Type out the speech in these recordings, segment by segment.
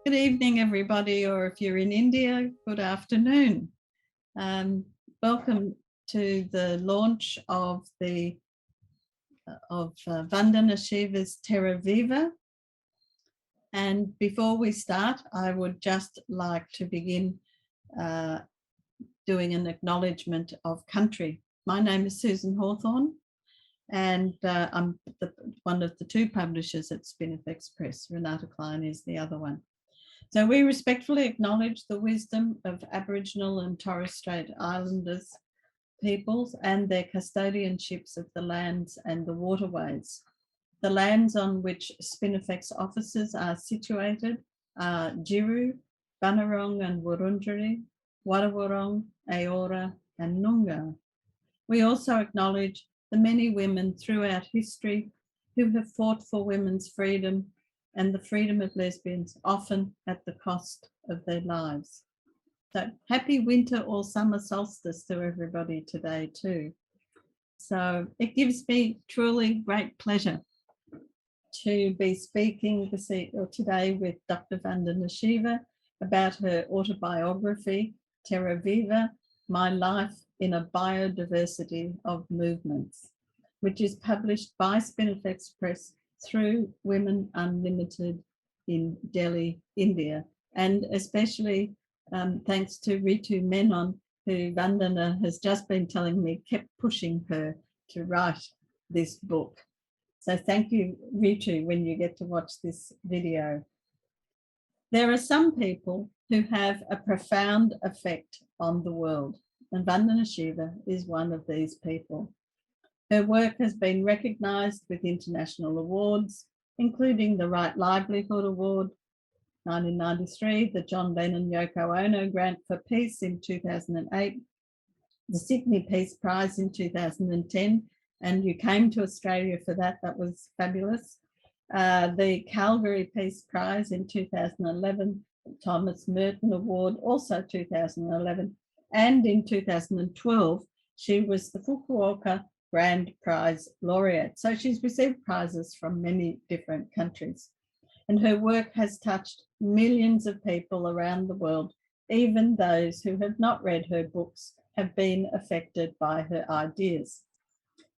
Good evening, everybody, or if you're in India, good afternoon. Welcome to the launch of Vandana Shiva's Terra Viva. And before we start, I would just like to begin doing an acknowledgement of country. My name is Susan Hawthorne, and I'm one of the two publishers at Spinifex Press. Renata Klein is the other one. So we respectfully acknowledge the wisdom of Aboriginal and Torres Strait Islanders peoples and their custodianships of the lands and the waterways. The lands on which Spinifex offices are situated are Jiru, Bunurong and Wurundjeri, Wadawurrung, Eora and Noongar. We also acknowledge the many women throughout history who have fought for women's freedom and the freedom of lesbians, often at the cost of their lives. So happy winter or summer solstice to everybody today too. So it gives me truly great pleasure to be speaking today with Dr. Vandana Shiva about her autobiography, Terra Viva, My Life in a Biodiversity of Movements, which is published by Spinifex Press through Women Unlimited in Delhi, India, and especially thanks to Ritu Menon, who Vandana has just been telling me kept pushing her to write this book. So thank you, Ritu, when you get to watch this video. There are some people who have a profound effect on the world, and Vandana Shiva is one of these people. Her work has been recognised with international awards, including the Right Livelihood Award, 1993, the John Lennon Yoko Ono Grant for Peace in 2008, the Sydney Peace Prize in 2010, and you came to Australia for that, that was fabulous. The Calgary Peace Prize in 2011, the Thomas Merton Award, also 2011, and in 2012, she was the Fukuoka Grand Prize laureate. So she's received prizes from many different countries. And her work has touched millions of people around the world. Even those who have not read her books have been affected by her ideas.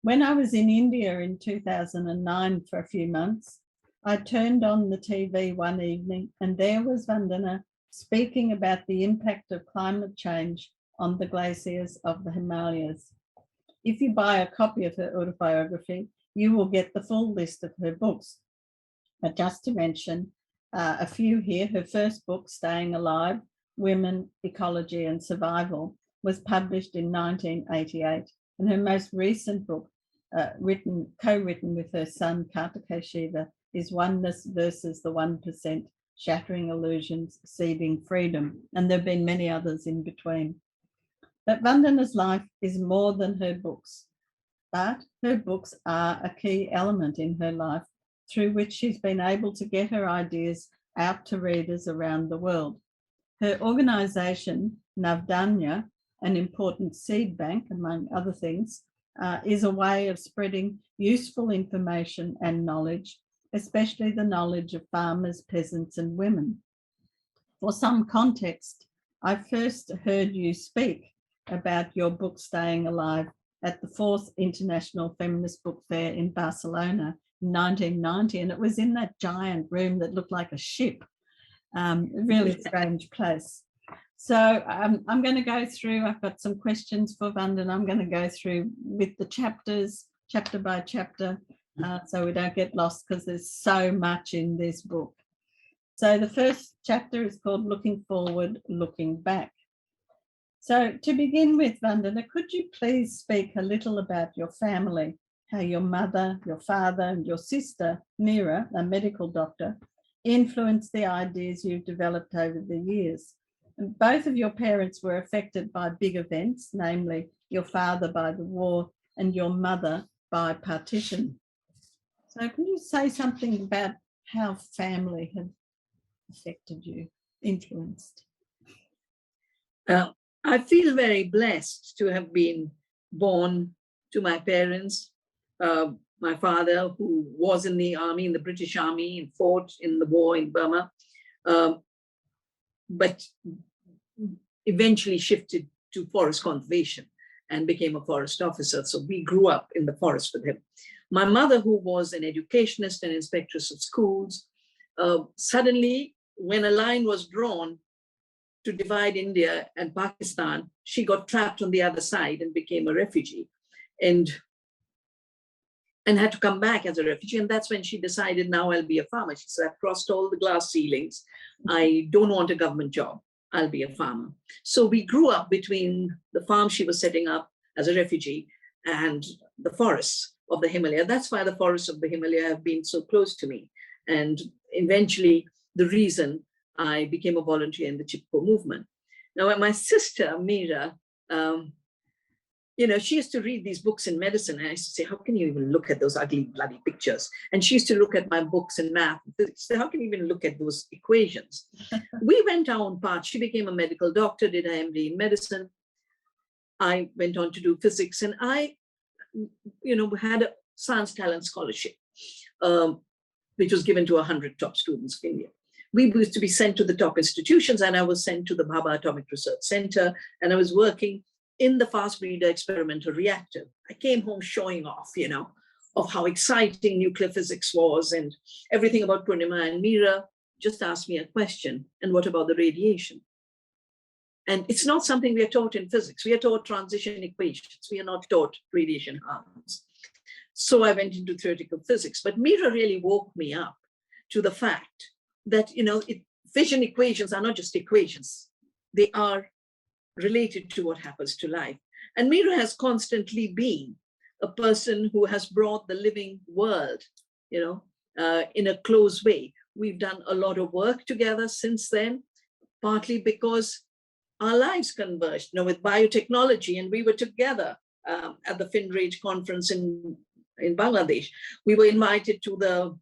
When I was in India in 2009 for a few months, I turned on the TV one evening and there was Vandana speaking about the impact of climate change on the glaciers of the Himalayas. If you buy a copy of her autobiography, you will get the full list of her books. But just to mention a few here, her first book, Staying Alive, Women, Ecology and Survival, was published in 1988. And her most recent book, co-written with her son, Kartikeya Shiva, is Oneness versus the 1%, Shattering Illusions, Seeding Freedom. And there have been many others in between. But Vandana's life is more than her books, but her books are a key element in her life through which she's been able to get her ideas out to readers around the world. Her organisation, Navdanya, an important seed bank, among other things, is a way of spreading useful information and knowledge, especially the knowledge of farmers, peasants and women. For some context, I first heard you speak about your book Staying Alive at the 4th International Feminist Book Fair in Barcelona in 1990, and it was in that giant room that looked like a ship, a really strange place. So I'm going to go through, I've got some questions for Vandana, I'm going to go through with the chapters, chapter by chapter, so we don't get lost because there's so much in this book. So the first chapter is called Looking Forward, Looking Back. So to begin with, Vandana, could you please speak a little about your family, how your mother, your father and your sister, Meera, a medical doctor, influenced the ideas you've developed over the years? And both of your parents were affected by big events, namely your father by the war and your mother by partition. So can you say something about how family have affected you, influenced? I feel very blessed to have been born to my parents. My father, who was in the army, in the British Army, and fought in the war in Burma, but eventually shifted to forest conservation and became a forest officer. So we grew up in the forest with him. My mother, who was an educationist and inspectress of schools, suddenly, when a line was drawn to divide India and Pakistan, she got trapped on the other side and became a refugee and had to come back as a refugee. And that's when she decided, now I'll be a farmer. She said, I've crossed all the glass ceilings. I don't want a government job. I'll be a farmer. So we grew up between the farm she was setting up as a refugee and the forests of the Himalaya. That's why the forests of the Himalaya have been so close to me. And eventually, the reason I became a volunteer in the Chipko movement. Now, my sister, Meera, she used to read these books in medicine. And I used to say, how can you even look at those ugly, bloody pictures? And she used to look at my books in math. So how can you even look at those equations? We went our own path. She became a medical doctor, did her MD in medicine. I went on to do physics. And I, had a science talent scholarship, which was given to 100 top students of India. We used to be sent to the top institutions, and I was sent to the Bhabha Atomic Research Center, and I was working in the fast breeder experimental reactor. I came home showing off, of how exciting nuclear physics was and everything about Purnima. And Meera just asked me a question, and what about the radiation? And it's not something we are taught in physics. We are taught transition equations. We are not taught radiation harms. So I went into theoretical physics, but Meera really woke me up to the fact that, fission equations are not just equations. They are related to what happens to life. And Meera has constantly been a person who has brought the living world, in a close way. We've done a lot of work together since then, partly because our lives converged, with biotechnology, and we were together at the FinRage conference in Bangladesh. We were invited to the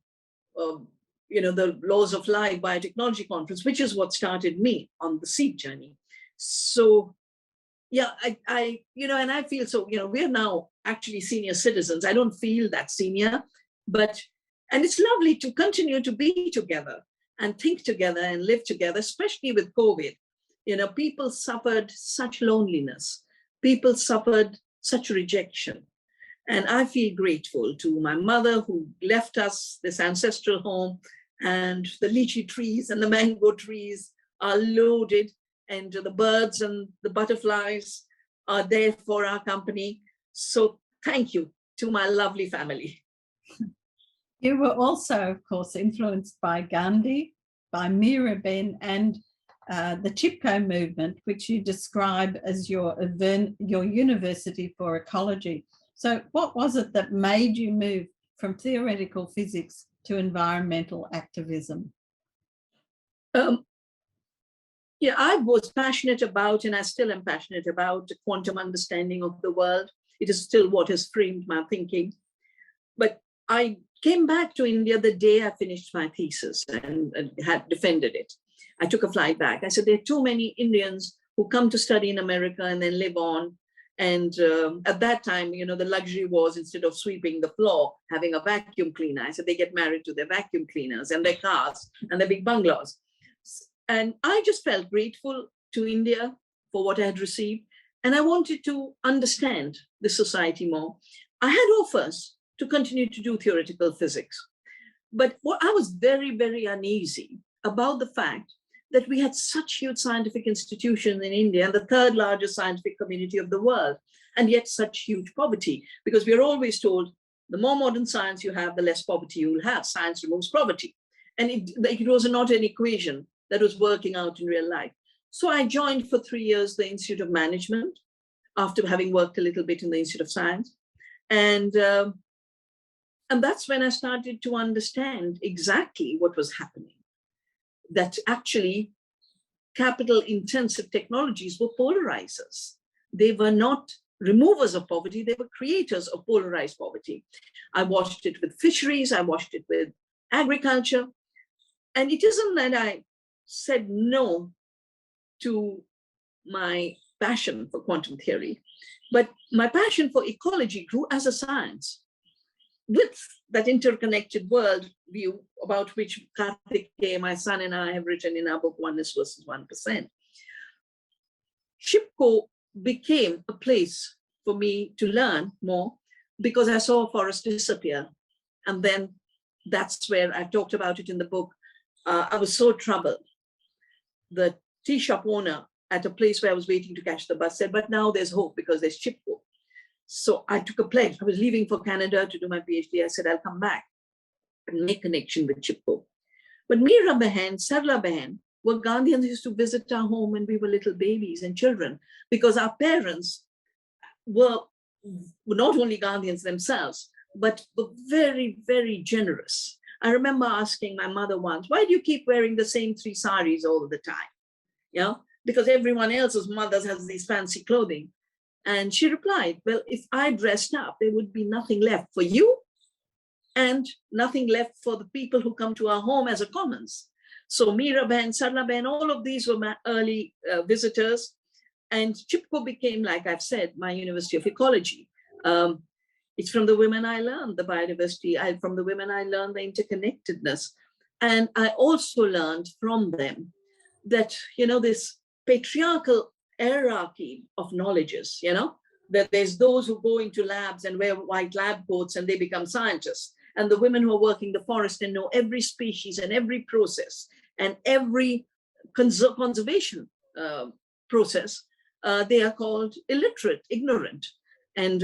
Laws of Life Biotechnology Conference, which is what started me on the seed journey. So, yeah, and I feel so, we're now actually senior citizens. I don't feel that senior, and it's lovely to continue to be together and think together and live together, especially with COVID. People suffered such loneliness. People suffered such rejection. And I feel grateful to my mother, who left us this ancestral home, and the lychee trees and the mango trees are loaded, and the birds and the butterflies are there for our company. So thank you to my lovely family. You were also, of course, influenced by Gandhi, by Miraben, and the Chipko movement, which you describe as your university for ecology. So what was it that made you move from theoretical physics to environmental activism? I was passionate about, and I still am passionate about, the quantum understanding of the world. It is still what has framed my thinking. But I came back to India the day I finished my thesis and had defended it. I took a flight back. I said, there are too many Indians who come to study in America and then live on. And at that time, the luxury was, instead of sweeping the floor, having a vacuum cleaner. I said, they get married to their vacuum cleaners and their cars and their big bungalows. And I just felt grateful to India for what I had received. And I wanted to understand the society more. I had offers to continue to do theoretical physics. But I was very, very uneasy about the fact that we had such huge scientific institutions in India and the third largest scientific community of the world, and yet such huge poverty, because we are always told the more modern science you have, the less poverty you will have. Science removes poverty. And it was not an equation that was working out in real life. So I joined for 3 years the Institute of Management after having worked a little bit in the Institute of Science. And that's when I started to understand exactly what was happening. That actually capital-intensive technologies were polarizers. They were not removers of poverty, they were creators of polarized poverty. I watched it with fisheries, I watched it with agriculture. And it isn't that I said no to my passion for quantum theory, but my passion for ecology grew as a science with that interconnected world view about which Karthik, my son, and I have written in our book, Oneness versus 1%. Chipko became a place for me to learn more because I saw a forest disappear. And then that's where I talked about it in the book. I was so troubled. The tea shop owner at a place where I was waiting to catch the bus said, but now there's hope because there's Chipko. So I took a pledge. I was leaving for Canada to do my PhD. I said, I'll come back and make connection with Chipko. But Meera Behan, Sarla Behan were Gandhians who used to visit our home when we were little babies and children, because our parents were not only Gandhians themselves, but were very, very generous. I remember asking my mother once, why do you keep wearing the same 3 saris all the time? You know, because everyone else's mothers has these fancy clothing. And she replied, well, if I dressed up, there would be nothing left for you and nothing left for the people who come to our home as a commons. So Meera Ben, Sarla Ben, all of these were my early visitors. And Chipko became, like I've said, my University of Ecology. It's from the women I learned the biodiversity. From the women I learned the interconnectedness. And I also learned from them that, you know, this patriarchal hierarchy of knowledges, you know, that there's those who go into labs and wear white lab coats and they become scientists. And the women who are working the forest and know every species and every process and every conservation process, they are called illiterate, ignorant. And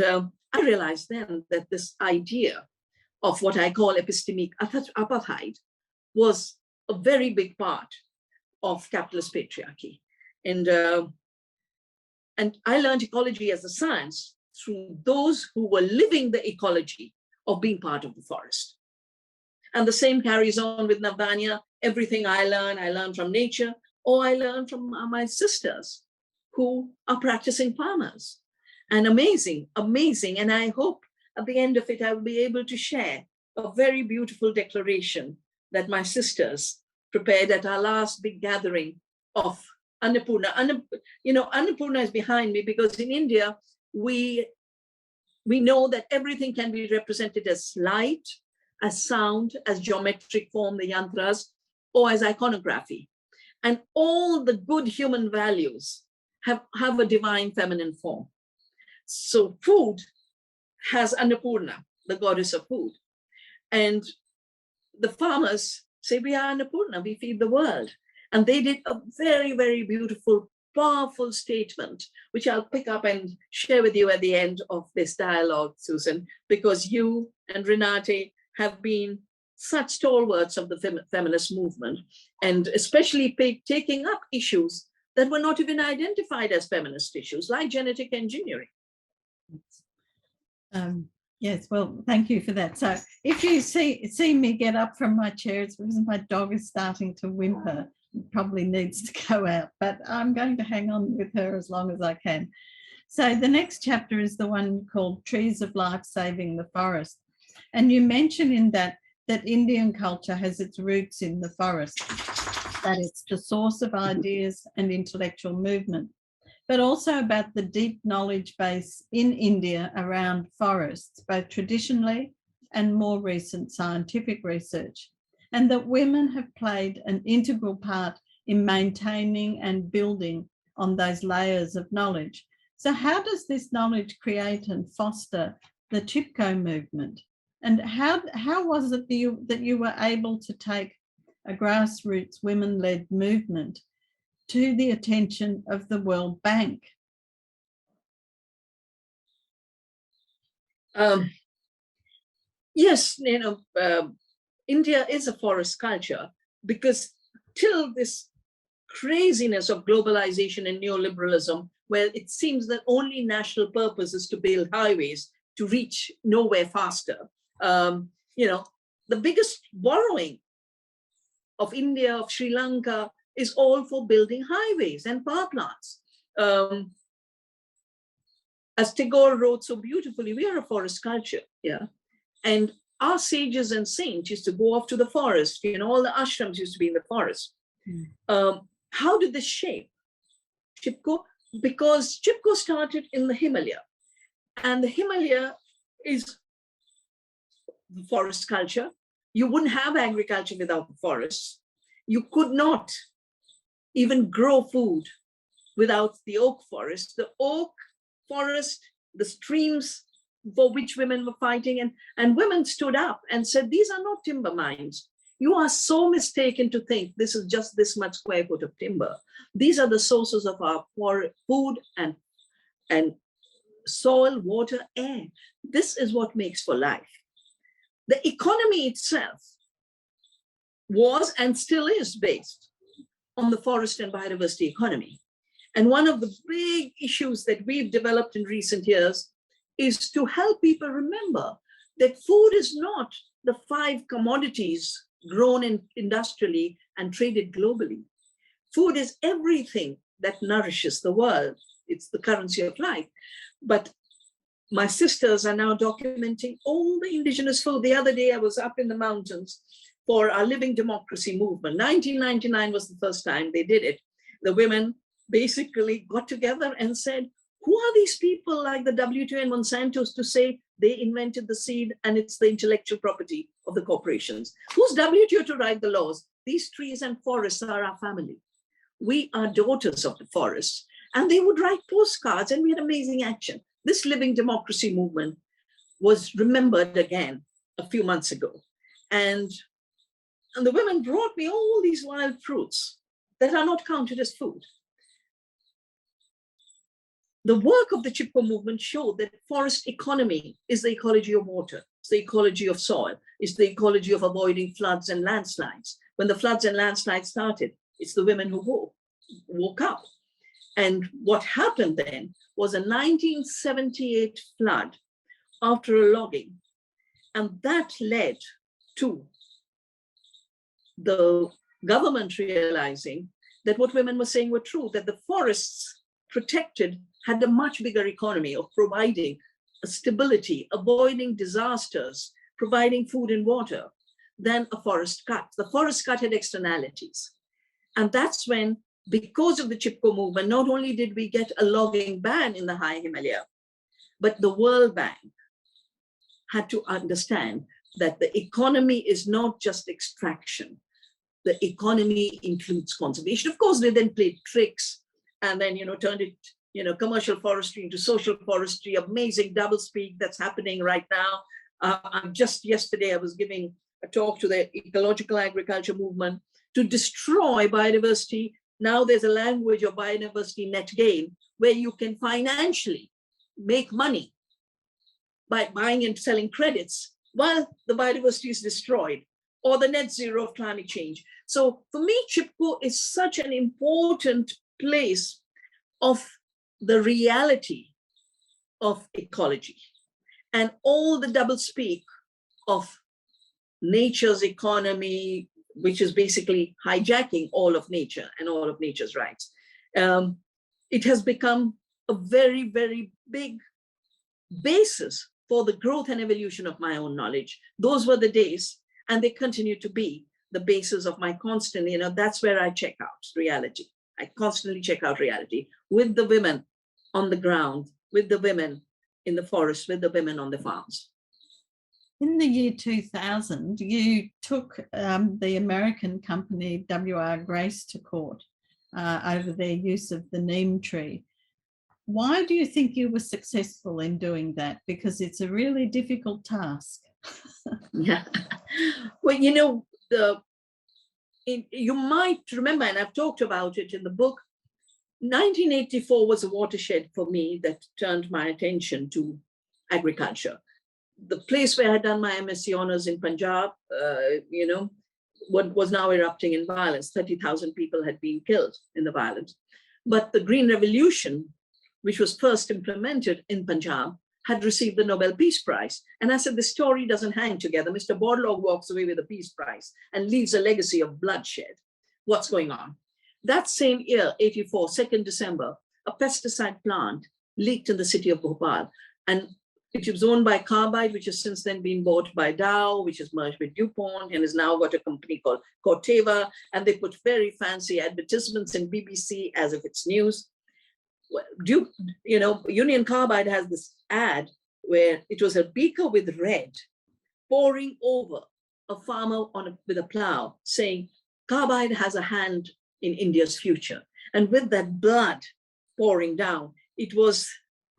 I realized then that this idea of what I call epistemic apartheid was a very big part of capitalist patriarchy. And I learned ecology as a science through those who were living the ecology of being part of the forest. And the same carries on with Navanya. Everything I learn from nature, or I learn from my sisters who are practicing farmers. And amazing. And I hope at the end of it, I will be able to share a very beautiful declaration that my sisters prepared at our last big gathering of Annapurna. Annapurna is behind me because in India, we know that everything can be represented as light, as sound, as geometric form, the yantras, or as iconography. And all the good human values have a divine feminine form. So food has Annapurna, the goddess of food. And the farmers say, we are Annapurna, we feed the world. And they did a very, very beautiful, powerful statement, which I'll pick up and share with you at the end of this dialogue, Susan, because you and Renate have been such stalwarts of the feminist movement, and especially taking up issues that were not even identified as feminist issues, like genetic engineering. Yes, well, thank you for that. So if you see me get up from my chair, it's because my dog is starting to whimper. It probably needs to go out, but I'm going to hang on with her as long as I can. So the next chapter is the one called Trees of Life Saving the Forest. And you mention in that Indian culture has its roots in the forest, that it's the source of ideas and intellectual movement, but also about the deep knowledge base in India around forests, both traditionally and more recent scientific research, and that women have played an integral part in maintaining and building on those layers of knowledge. So how does this knowledge create and foster the Chipko movement? And how was it that you were able to take a grassroots women-led movement to the attention of the World Bank? Yes, India is a forest culture because till this craziness of globalization and neoliberalism, where it seems that only national purpose is to build highways to reach nowhere faster. The biggest borrowing of India, of Sri Lanka, is all for building highways and power plants. As Tagore wrote so beautifully, we are a forest culture, yeah. And our sages and saints used to go off to the forest. All the ashrams used to be in the forest. How did this shape Chipko? Because Chipko started in the Himalaya. And the Himalaya is forest culture. You wouldn't have agriculture without the forests. You could not even grow food without the oak forest. The oak forest, the streams for which women were fighting, and women stood up and said, these are not timber mines. You are so mistaken to think this is just this much square foot of timber. These are the sources of our food and soil, water, air. This is what makes for life. The economy itself was and still is based on the forest and biodiversity economy. And one of the big issues that we've developed in recent years is to help people remember that food is not the 5 commodities grown industrially and traded globally. Food is everything that nourishes the world. It's the currency of life. But my sisters are now documenting all the indigenous food. The other day I was up in the mountains for our Living Democracy movement. 1999 was the first time they did it. The women basically got together and said, who are these people like the WTO and Monsanto's to say they invented the seed and it's the intellectual property of the corporations? Who's WTO to write the laws? These trees and forests are our family. We are daughters of the forest. And they would write postcards, and we had amazing action. This Living Democracy movement was remembered again a few months ago. And the women brought me all these wild fruits that are not counted as food. The work of the Chipko movement showed that forest economy is the ecology of water, it's the ecology of soil, it's the ecology of avoiding floods and landslides. When the floods and landslides started, it's the women who woke up. And what happened then was a 1978 flood after a logging. And that led to the government realizing that what women were saying were true, that the forests protected had a much bigger economy of providing a stability, avoiding disasters, providing food and water than a forest cut. The forest cut had externalities. And that's when, because of the Chipko movement, not only did we get a logging ban in the high Himalaya, but the World Bank had to understand that the economy is not just extraction. The economy includes conservation. Of course, they then played tricks and then, turned it, commercial forestry into social forestry, amazing doublespeak that's happening right now. Just yesterday, I was giving a talk to the ecological agriculture movement to destroy biodiversity. Now there's a language of biodiversity net gain where you can financially make money by buying and selling credits while the biodiversity is destroyed, or the net zero of climate change. So for me, Chipko is such an important place of the reality of ecology and all the doublespeak of nature's economy, which is basically hijacking all of nature and all of nature's rights. It has become a very, very big basis for the growth and evolution of my own knowledge. Those were the days, and they continue to be the basis of my constant, that's where I check out reality. I constantly check out reality with the women on the ground, with the women in the forest, with the women on the farms. In the year 2000, you took the American company W.R. Grace to court over their use of the neem tree. Why do you think you were successful in doing that? Because it's a really difficult task. Yeah. Well, you might remember, and I've talked about it in the book, 1984 was a watershed for me that turned my attention to agriculture. The place where I had done my MSc honors in Punjab, what was now erupting in violence. 30,000 people had been killed in the violence. But the Green Revolution, which was first implemented in Punjab, had received the Nobel Peace Prize. And I said, the story doesn't hang together. Mr. Borlaug walks away with a Peace Prize and leaves a legacy of bloodshed. What's going on? That same year, 84, 2nd December, a pesticide plant leaked in the city of Bhopal. And it was owned by Carbide, which has since then been bought by Dow, which has merged with DuPont and has now got a company called Corteva. And they put very fancy advertisements in BBC as if it's news. Union Carbide has this ad where it was a beaker with red pouring over a farmer with a plow, saying, carbide has a hand in India's future. And with that blood pouring down, it was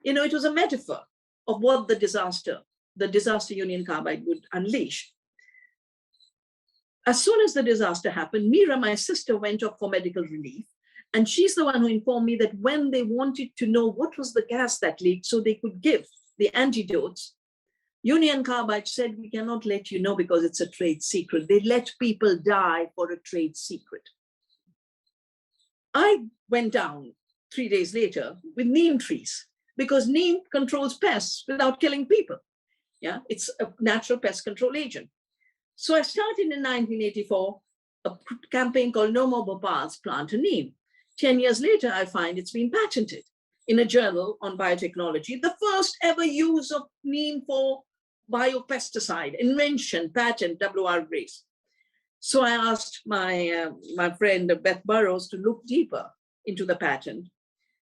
a metaphor of what the disaster Union Carbide would unleash. As soon as the disaster happened, Meera, my sister, went off for medical relief. And she's the one who informed me that when they wanted to know what was the gas that leaked so they could give the antidotes, Union Carbide said, we cannot let you know because it's a trade secret. They let people die for a trade secret. I went down 3 days later with neem trees because neem controls pests without killing people. Yeah, it's a natural pest control agent. So I started in 1984 a campaign called No More Bhopals, Plant a Neem. 10 years later, I find it's been patented in a journal on biotechnology, the first ever use of neem for biopesticide, invention, patent, W.R. Grace. So I asked my friend Beth Burrows to look deeper into the patent.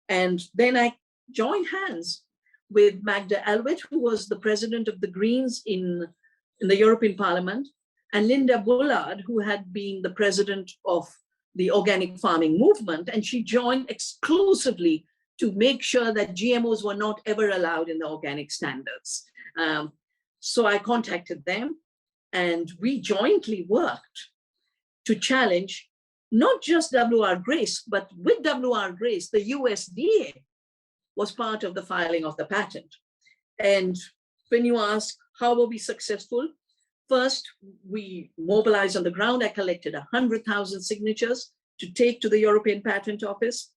And then I joined hands with Magda Elwet, who was the president of the Greens in the European Parliament, and Linda Bullard, who had been the president of the organic farming movement. And she joined exclusively to make sure that GMOs were not ever allowed in the organic standards. So I contacted them and we jointly worked to challenge not just W.R. Grace, but with W.R. Grace, the USDA was part of the filing of the patent. And when you ask, how were we successful? First, we mobilized on the ground. I collected 100,000 signatures to take to the European Patent Office.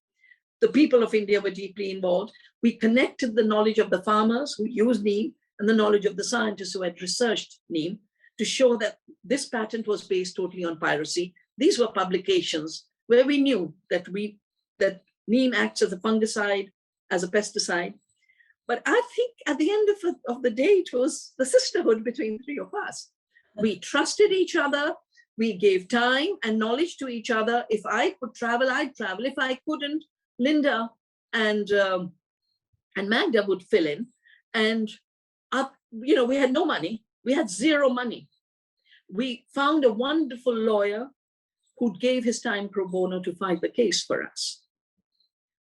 The people of India were deeply involved. We connected the knowledge of the farmers who used neem and the knowledge of the scientists who had researched neem to show that this patent was based totally on piracy. These were publications where we knew that neem acts as a fungicide, as a pesticide. But I think at the end of the day, it was the sisterhood between the three of us. We trusted each other. We gave time and knowledge to each other. If I could travel, I'd travel. If I couldn't, Linda and Magda would fill in. And we had no money. We had zero money. We found a wonderful lawyer who gave his time pro bono to fight the case for us.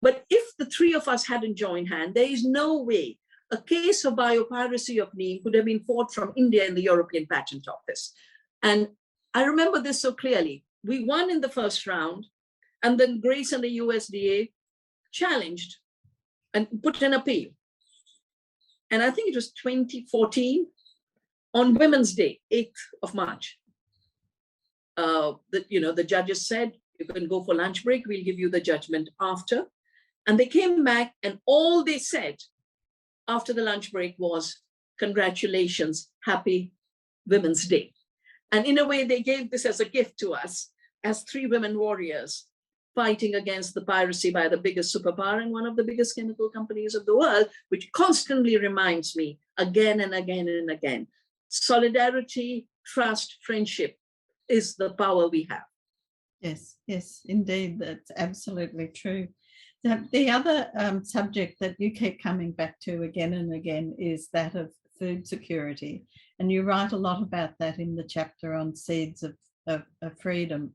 But if the three of us hadn't joined hands, there is no way a case of biopiracy of neem could have been fought from India in the European Patent Office. And I remember this so clearly. We won in the first round, and then Grace and the USDA challenged and put an appeal. And I think it was 2014, on Women's Day, 8th of March. The judges said, you can go for lunch break, we'll give you the judgment after. And they came back and all they said after the lunch break was, congratulations, happy Women's Day. And in a way, they gave this as a gift to us as three women warriors fighting against the piracy by the biggest superpower and one of the biggest chemical companies of the world, which constantly reminds me again and again and again, solidarity, trust, friendship is the power we have. Yes, indeed, that's absolutely true. The other subject that you keep coming back to again and again is that of food security. And you write a lot about that in the chapter on Seeds of Freedom.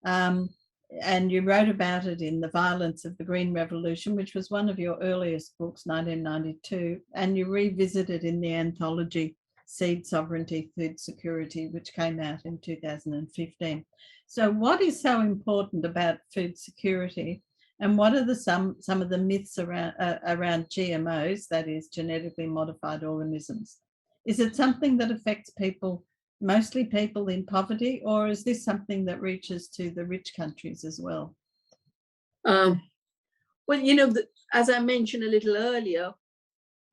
And you wrote about it in The Violence of the Green Revolution, which was one of your earliest books, 1992. And you revisited in the anthology Seed Sovereignty, Food Security, which came out in 2015. So what is so important about food security? And what are some of the myths around GMOs, that is genetically modified organisms? Is it something that affects people, mostly people in poverty, or is this something that reaches to the rich countries as well? As I mentioned a little earlier,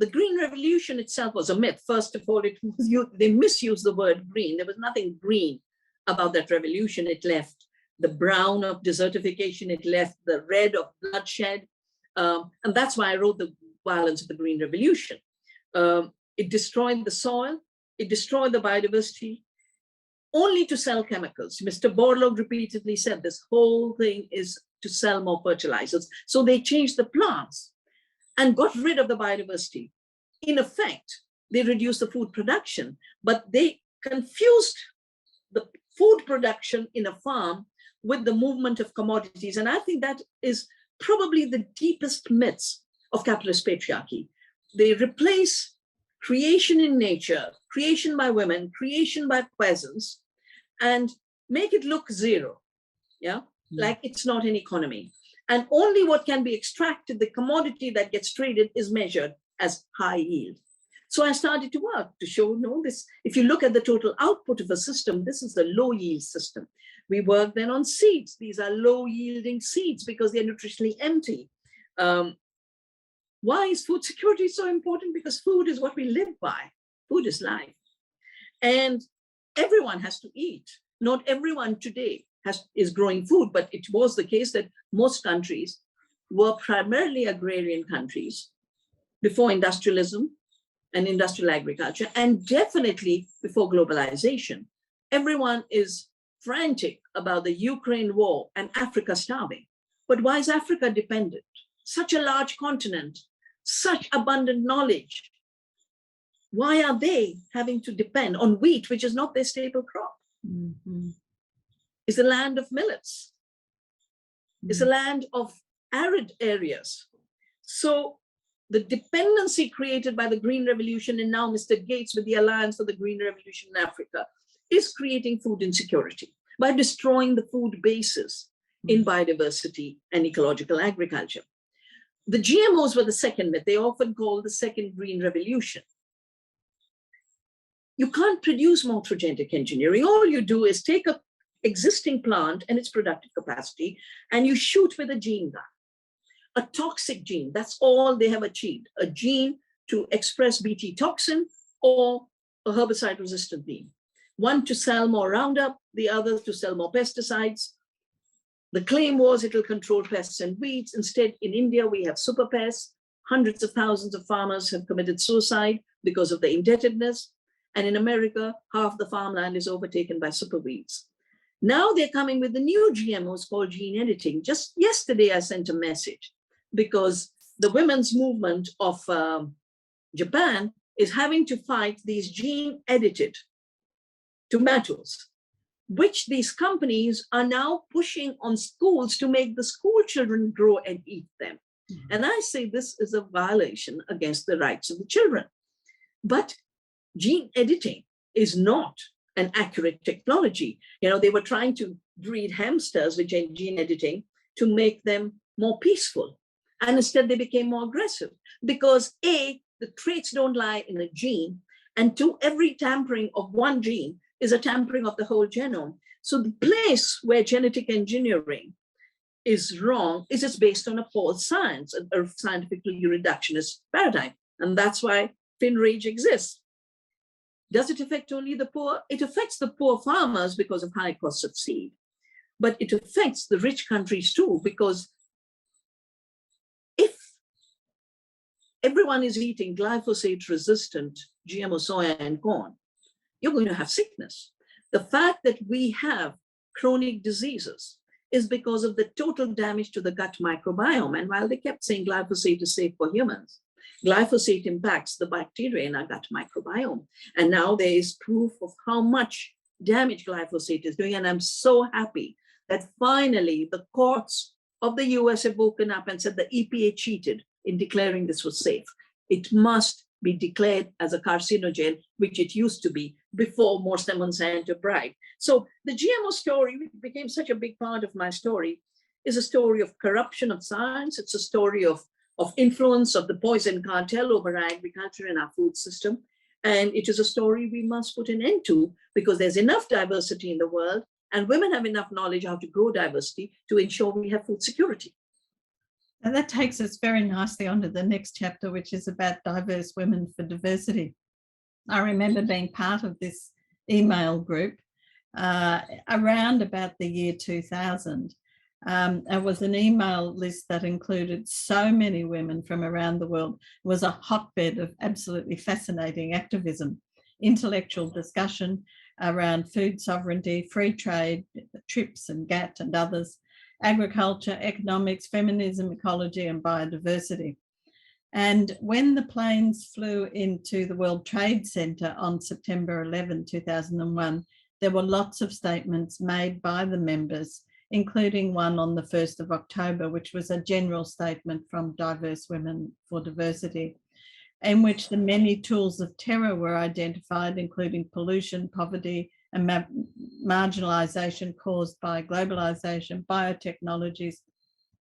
the Green Revolution itself was a myth. First of all, they misused the word green. There was nothing green about that revolution. It left the brown of desertification, it left the red of bloodshed. And that's why I wrote The Violence of the Green Revolution. It destroyed the soil, it destroyed the biodiversity, only to sell chemicals. Mr. Borlaug repeatedly said this whole thing is to sell more fertilizers. So they changed the plants and got rid of the biodiversity. In effect, they reduced the food production, but they confused the food production in a farm with the movement of commodities. And I think that is probably the deepest myths of capitalist patriarchy. They replace creation in nature, creation by women, creation by peasants, and make it look zero, like it's not an economy. And only what can be extracted, the commodity that gets traded, is measured as high yield. So I started to work to show, this, if you look at the total output of a system, this is the low yield system. We work then on seeds. These are low yielding seeds because they're nutritionally empty. Why is food security so important? Because food is what we live by. Food is life. And everyone has to eat. Not everyone today is growing food, but it was the case that most countries were primarily agrarian countries before industrialism and industrial agriculture, and definitely before globalization. Everyone is frantic about the Ukraine war and Africa starving. But why is Africa dependent? Such a large continent, such abundant knowledge. Why are they having to depend on wheat, which is not their staple crop? Mm-hmm. It's a land of millets. It's a land of arid areas. So the dependency created by the Green Revolution, and now Mr. Gates with the Alliance for the Green Revolution in Africa, is creating food insecurity by destroying the food basis in biodiversity and ecological agriculture. The GMOs were the second myth. They often call the second Green Revolution. You can't produce more through genetic engineering. All you do is take an existing plant and its productive capacity, and you shoot with a gene gun. A toxic gene, that's all they have achieved. A gene to express Bt toxin or a herbicide-resistant neem. One to sell more Roundup, the other to sell more pesticides. The claim was it'll control pests and weeds. Instead, in India, we have super pests. Hundreds of thousands of farmers have committed suicide because of the indebtedness. And in America, half the farmland is overtaken by super weeds. Now they're coming with the new GMOs called gene editing. Just yesterday, I sent a message because the women's movement of Japan is having to fight these gene-edited tomatoes, which these companies are now pushing on schools to make the school children grow and eat them. Mm-hmm. And I say this is a violation against the rights of the children. But gene editing is not an accurate technology. They were trying to breed hamsters with gene editing to make them more peaceful. And instead they became more aggressive because A, the traits don't lie in a gene, and two, every tampering of one gene is a tampering of the whole genome. So the place where genetic engineering is wrong is it's based on a false science, a scientifically reductionist paradigm. And that's why FinRage exists. Does it affect only the poor? It affects the poor farmers because of high costs of seed, but it affects the rich countries too, because if everyone is eating glyphosate-resistant GMO soya and corn, you're going to have sickness. The fact that we have chronic diseases is because of the total damage to the gut microbiome. And while they kept saying glyphosate is safe for humans, glyphosate impacts the bacteria in our gut microbiome. And now there is proof of how much damage glyphosate is doing. And I'm so happy that finally the courts of the US have woken up and said the EPA cheated in declaring this was safe. It must be declared as a carcinogen, which it used to be before Morse Monsanto bribed. So the GMO story, which became such a big part of my story, is a story of corruption of science. It's a story of influence of the poison cartel over our agriculture and our food system. And it is a story we must put an end to because there's enough diversity in the world and women have enough knowledge how to grow diversity to ensure we have food security. And that takes us very nicely on to the next chapter, which is about diverse women for diversity. I remember being part of this email group around about the year 2000. It was an email list that included so many women from around the world. It was a hotbed of absolutely fascinating activism, intellectual discussion around food sovereignty, free trade, TRIPS and GATT and others, agriculture, economics, feminism, ecology and biodiversity. And when the planes flew into the World Trade Center on September 11, 2001, there were lots of statements made by the members, including one on the 1st of October, which was a general statement from Diverse Women for Diversity, in which the many tools of terror were identified, including pollution, poverty, and marginalization caused by globalization, biotechnologies,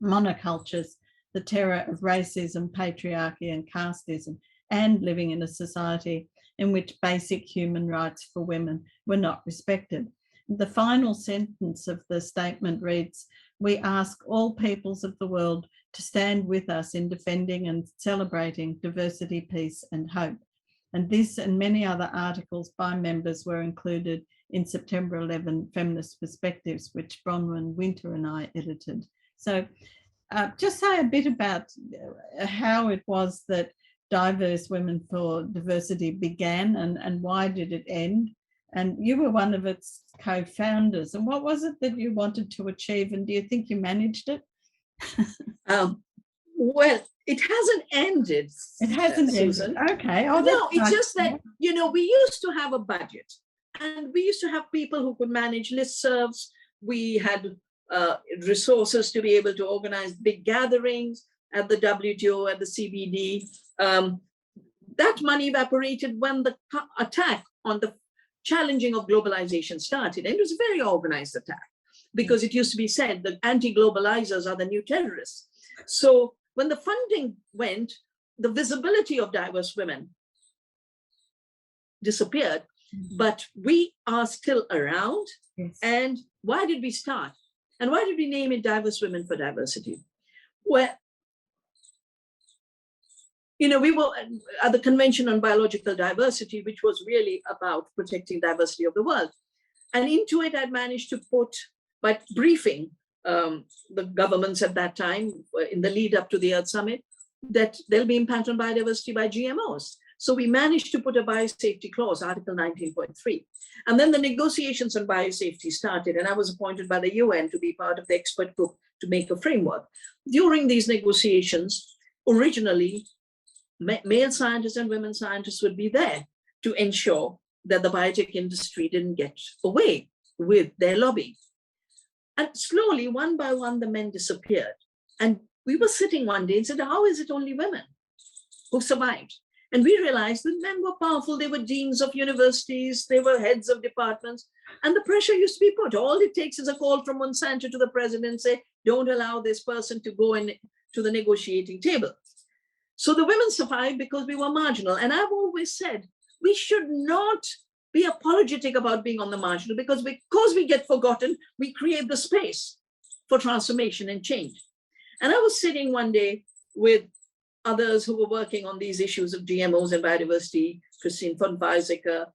monocultures, the terror of racism, patriarchy, and casteism, and living in a society in which basic human rights for women were not respected. The final sentence of the statement reads, "We ask all peoples of the world to stand with us in defending and celebrating diversity, peace, and hope." And this and many other articles by members were included in September 11 Feminist Perspectives, which Bronwyn Winter and I edited. So just say a bit about how it was that Diverse Women for Diversity began and why did it end? And you were one of its co-founders. And what was it that you wanted to achieve? And do you think you managed it? Well, it hasn't ended. It hasn't Susan. ended. Okay. Oh, no, it's just that, you know, we used to have a budget and we used to have people who could manage listservs. We had resources to be able to organize big gatherings at the WTO, at the CBD. That money evaporated when the attack on the challenging of globalization started. And it was a very organized attack because it used to be said that anti-globalizers are the new terrorists. So when the funding went, the visibility of diverse women disappeared, but we are still around. Yes. And why did we start? And why did we name it Diverse Women for Diversity? Well, you know, we were at the Convention on Biological Diversity, which was really about protecting diversity of the world. And into it, I'd managed to put, by briefing the governments at that time, in the lead up to the Earth Summit, that there'll be impact on biodiversity by GMOs. So we managed to put a biosafety clause, Article 19.3. And then the negotiations on biosafety started, and I was appointed by the UN to be part of the expert group to make a framework. During these negotiations, originally, male scientists and women scientists would be there to ensure that the biotech industry didn't get away with their lobby. And slowly, one by one, the men disappeared. And we were sitting one day and said, how is it only women who survived? And we realized that men were powerful. They were deans of universities. They were heads of departments. And the pressure used to be put. All it takes is a call from Monsanto to the president, say, don't allow this person to go in to the negotiating table. So the women survived because we were marginal. And I've always said, we should not be apologetic about being on the marginal because we get forgotten, we create the space for transformation and change. And I was sitting one day with others who were working on these issues of GMOs and biodiversity, Christine von Weizsäcker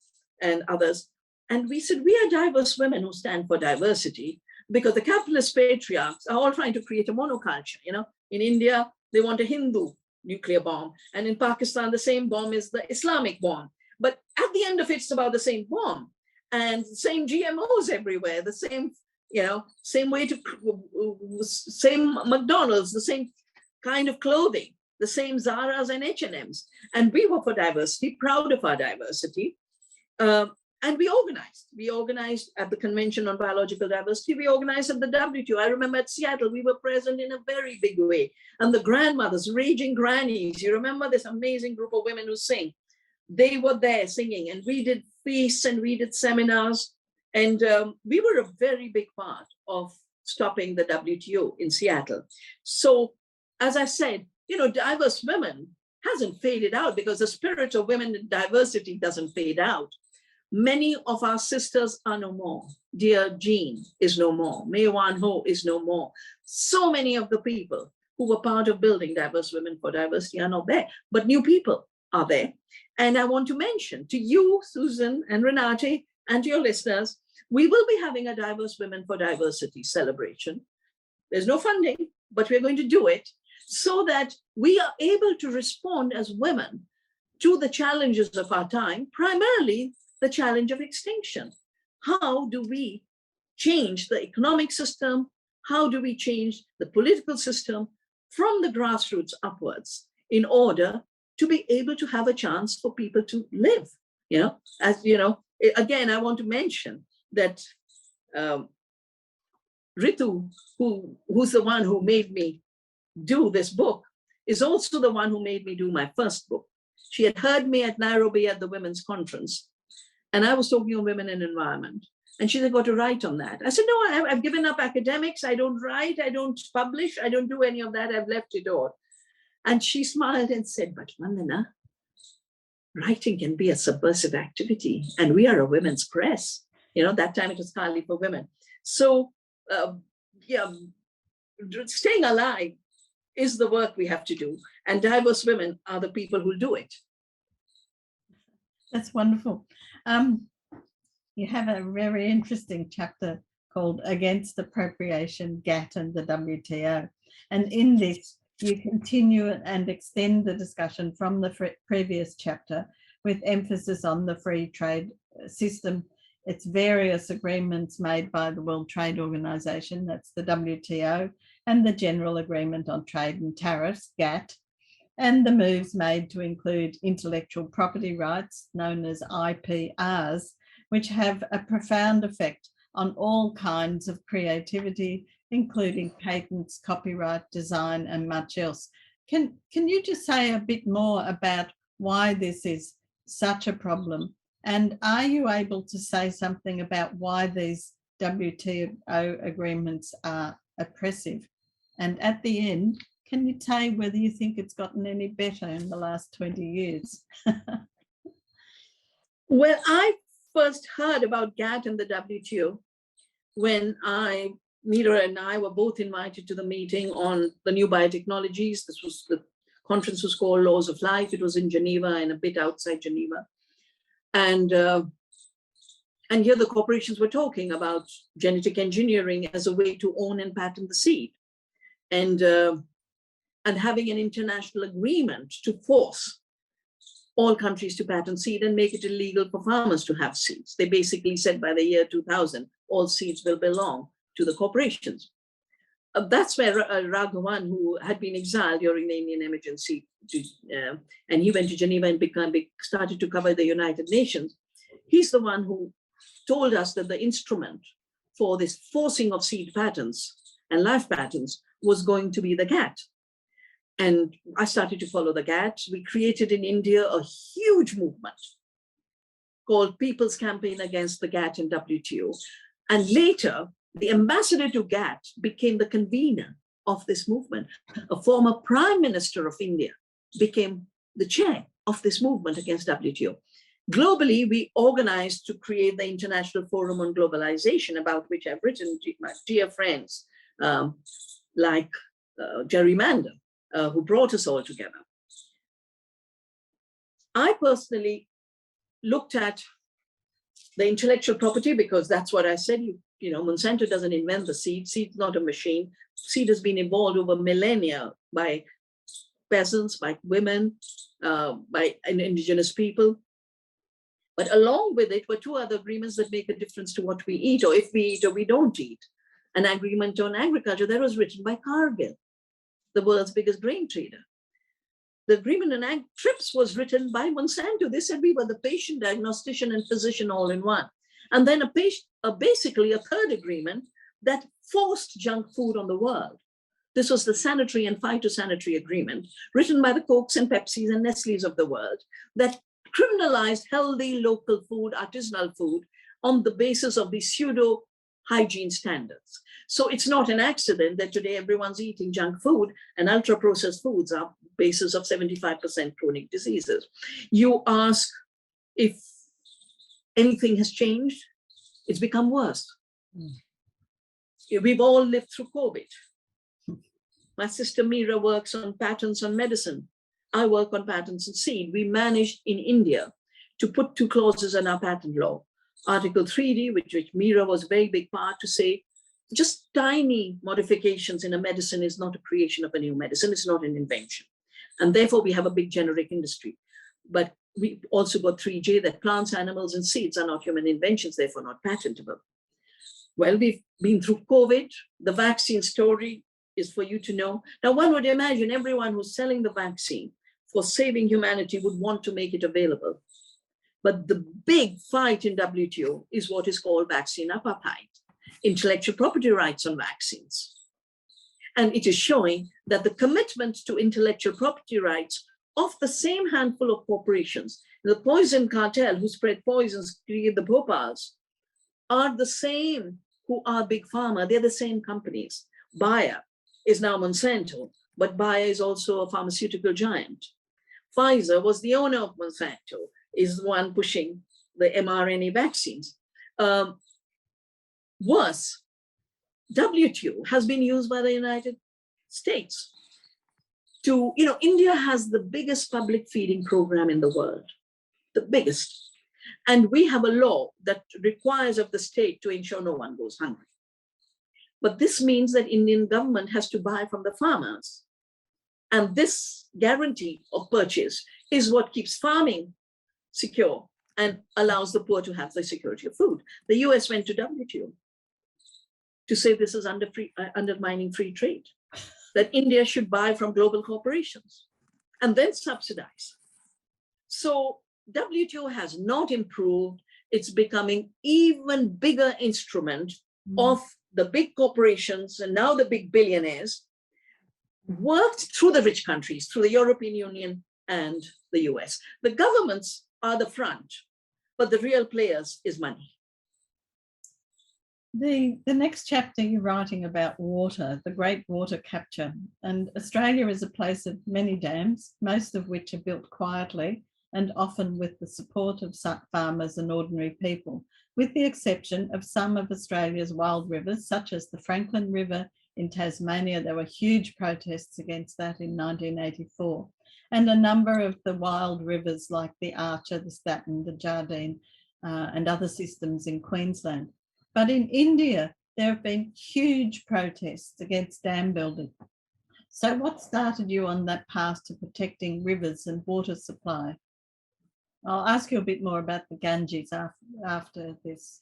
and others. And we said, we are diverse women who stand for diversity because the capitalist patriarchs are all trying to create a monoculture. You know, in India, they want a Hindu nuclear bomb. And in Pakistan, the same bomb is the Islamic bomb. But at the end of it, it's about the same bomb and the same GMOs everywhere, the same, you know, same way to, same McDonald's, the same kind of clothing, the same Zara's and H&M's. And we were for diversity, proud of our diversity. And we organized. We organized at the Convention on Biological Diversity. We organized at the WTO. I remember at Seattle, we were present in a very big way. And the grandmothers, raging grannies, you remember this amazing group of women who sing? They were there singing, and we did feasts and we did seminars. And we were a very big part of stopping the WTO in Seattle. So, as I said, you know, diverse women hasn't faded out because the spirit of women in diversity doesn't fade out. Many of our sisters are no more. Dear Jean is no more. Mae Wan Ho is no more. So many of the people who were part of building Diverse Women for Diversity are not there, but new people are there. And I want to mention to you, Susan and Renate, and to your listeners, we will be having a Diverse Women for Diversity celebration. There's no funding, but we're going to do it so that we are able to respond as women to the challenges of our time, primarily the challenge of extinction. How do we change the economic system? How do we change the political system from the grassroots upwards in order to be able to have a chance for people to live. As you know, again, I want to mention that Ritu, who's the one who made me do this book, is also the one who made me do my first book. She had heard me at Nairobi at the Women's Conference, and I was talking on women and environment. And she said, got to write on that. I said, no, I've given up academics. I don't write, I don't publish, I don't do any of that. I've left it all. And she smiled and said, but Vandana, writing can be a subversive activity. And we are a women's press. That time it was Kali for women. So staying alive is the work we have to do. And diverse women are the people who do it. That's wonderful. You have a very interesting chapter called Against Appropriation, GATT and the WTO. And in this, you continue and extend the discussion from the previous chapter with emphasis on the free trade system, its various agreements made by the World Trade Organization, that's the WTO, and the General Agreement on Trade and Tariffs, GATT, and the moves made to include intellectual property rights, known as IPRs, which have a profound effect on all kinds of creativity, including patents, copyright, design, and much else. Can you just say a bit more about why this is such a problem? And are you able to say something about why these WTO agreements are oppressive? And at the end, can you say whether you think it's gotten any better in the last 20 years? Well, I first heard about GATT and the WTO when Meera and I were both invited to the meeting on the new biotechnologies. The conference was called Laws of Life. It was in Geneva and a bit outside Geneva. And here the corporations were talking about genetic engineering as a way to own and patent the seed, and having an international agreement to force all countries to patent seed and make it illegal for farmers to have seeds. They basically said by the year 2000, all seeds will belong to the corporations. That's where Raghavan, who had been exiled during the Indian emergency, and he went to Geneva and started to cover the United Nations. He's the one who told us that the instrument for this forcing of seed patents and life patents was going to be the GATT. And I started to follow the GATT. We created in India a huge movement called People's Campaign Against the GATT and WTO. And later, the ambassador to GATT became the convener of this movement. A former prime minister of India became the chair of this movement against WTO. Globally, we organized to create the International Forum on Globalization, about which I've written, my dear friends, like Jerry Mander, who brought us all together. I personally looked at the intellectual property because that's what I said. Monsanto doesn't invent the seed. Seed's not a machine. Seed has been evolved over millennia by peasants, by women, by indigenous people. But along with it were two other agreements that make a difference to what we eat, or if we eat or we don't eat. An agreement on agriculture that was written by Cargill, the world's biggest grain trader. The agreement on ag trips was written by Monsanto. They said we were the patient, diagnostician, and physician all in one. And then basically a third agreement that forced junk food on the world. This was the sanitary and phytosanitary agreement written by the Cokes and Pepsis and Nestle's of the world that criminalized healthy local food, artisanal food, on the basis of these pseudo hygiene standards. So it's not an accident that today everyone's eating junk food, and ultra-processed foods are basis of 75% chronic diseases. You ask if anything has changed, it's become worse. We've all lived through COVID. My sister Meera works on patents on medicine. I work on patents on seed. We managed in India to put two clauses in our patent law. Article 3D, which Meera was a very big part, to say just tiny modifications in a medicine is not a creation of a new medicine, it's not an invention. And therefore we have a big generic industry. But we also got 3J, that plants, animals, and seeds are not human inventions, therefore not patentable. Well, we've been through COVID, the vaccine story. is for you to know. Now, one would imagine everyone who's selling the vaccine for saving humanity would want to make it available. But the big fight in WTO is what is called vaccine apartheid, intellectual property rights on vaccines. And it is showing that the commitment to intellectual property rights of the same handful of corporations, the poison cartel who spread poisons, create the bhopals, are the same who are big pharma. They're the same companies. Bayer is now Monsanto, but Bayer is also a pharmaceutical giant. Pfizer was the owner of Monsanto, is the one pushing the mRNA vaccines. Worse, WTO has been used by the United States to, India has the biggest public feeding program in the world, the biggest. And we have a law that requires of the state to ensure no one goes hungry. But this means that Indian government has to buy from the farmers. And this guarantee of purchase is what keeps farming secure and allows the poor to have the security of food. The US went to WTO to say this is undermining free trade, that India should buy from global corporations and then subsidize. So WTO has not improved. It's becoming even bigger instrument of the big corporations and now the big billionaires worked through the rich countries, through the European Union and the US. The governments are the front, but the real players is money. The next chapter you're writing about water, the great water capture. And Australia is a place of many dams, most of which are built quietly and often with the support of farmers and ordinary people, with the exception of some of Australia's wild rivers, such as the Franklin River in Tasmania. There were huge protests against that in 1984. And a number of the wild rivers like the Archer, the Staton, the Jardine, and other systems in Queensland. But in India, there have been huge protests against dam building. So what started you on that path to protecting rivers and water supply? I'll ask you a bit more about the Ganges after this.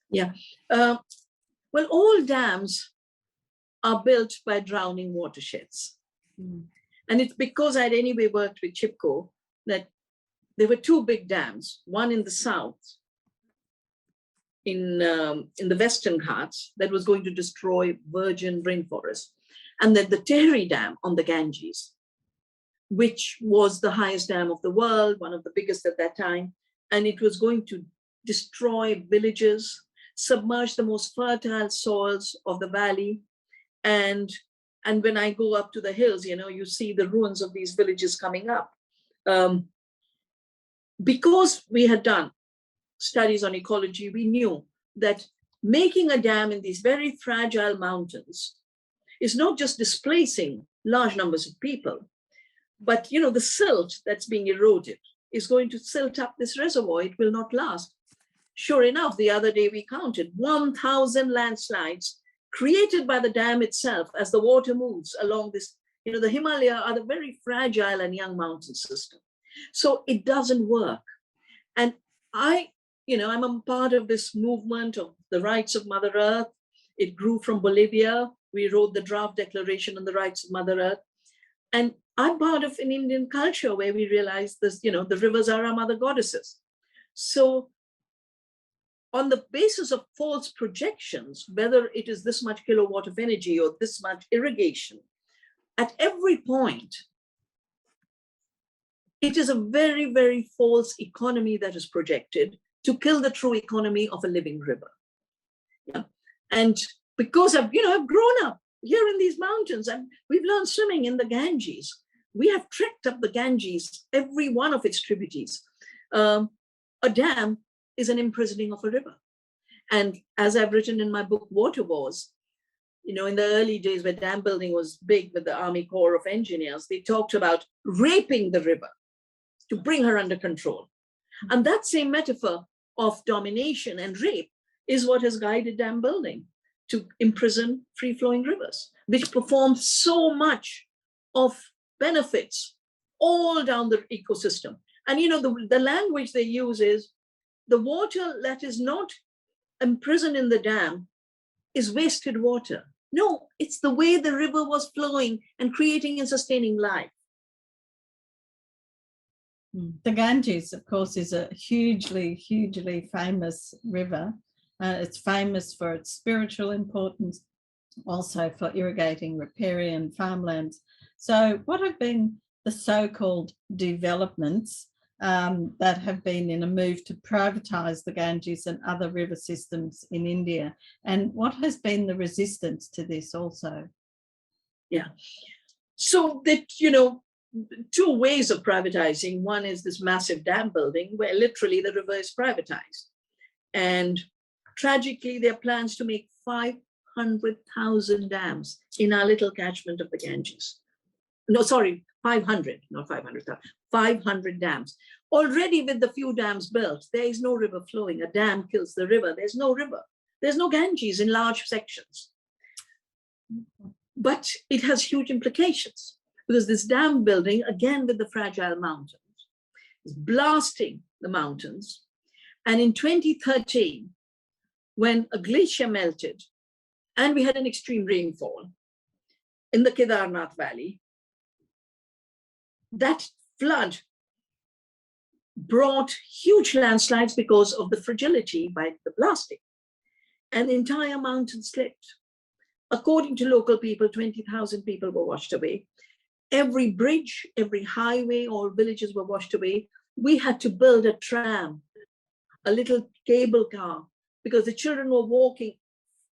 Yeah. Well, all dams are built by drowning watersheds. And it's because I'd anyway worked with Chipko that there were two big dams, one in the south, in the Western Ghats, that was going to destroy virgin rainforest. And then the Terry Dam on the Ganges, which was the highest dam of the world, one of the biggest at that time. And it was going to destroy villages, submerge the most fertile soils of the valley. And when I go up to the hills, you see the ruins of these villages coming up. Because we had done studies on ecology, we knew that making a dam in these very fragile mountains is not just displacing large numbers of people, but the silt that's being eroded is going to silt up this reservoir. It will not last. Sure enough, the other day we counted 1,000 landslides created by the dam itself as the water moves along this. The Himalaya are the very fragile and young mountain system. So it doesn't work. And I'm a part of this movement of the rights of Mother Earth. It grew from Bolivia. We wrote the draft declaration on the rights of Mother Earth. And I'm part of an Indian culture where we realize this, the rivers are our mother goddesses. So on the basis of false projections, whether it is this much kilowatt of energy or this much irrigation, at every point, it is a very, very false economy that is projected to kill the true economy of a living river. Yeah. And because I've grown up here in these mountains and we've learned swimming in the Ganges. We have trekked up the Ganges, every one of its tributaries. A dam is an imprisoning of a river. And as I've written in my book, Water Wars, in the early days where dam building was big with the Army Corps of Engineers, they talked about raping the river to bring her under control. And that same metaphor of domination and rape is what has guided dam building, to imprison free-flowing rivers, which perform so much of benefits all down the ecosystem. And the language they use is the water that is not imprisoned in the dam is wasted water. No, it's the way the river was flowing and creating and sustaining life. The Ganges, of course, is a hugely, hugely famous river. It's famous for its spiritual importance, also for irrigating riparian farmlands. So what have been the so-called developments that have been in a move to privatize the Ganges and other river systems in India? And what has been the resistance to this also? Yeah. So that, two ways of privatizing. One is this massive dam building where literally the river is privatized. And tragically, there are plans to make 500,000 dams in our little catchment of the Ganges. No, sorry, 500, not 500,000, 500 dams. Already with the few dams built, there is no river flowing. A dam kills the river. There's no river. There's no Ganges in large sections. But it has huge implications because this dam building, again with the fragile mountains, is blasting the mountains. And in 2013, when a glacier melted and we had an extreme rainfall in the Kedarnath Valley, that flood brought huge landslides because of the fragility by the blasting. And the entire mountain slipped. According to local people, 20,000 people were washed away. Every bridge, every highway, all villages were washed away. We had to build a tram, a little cable car, because the children were walking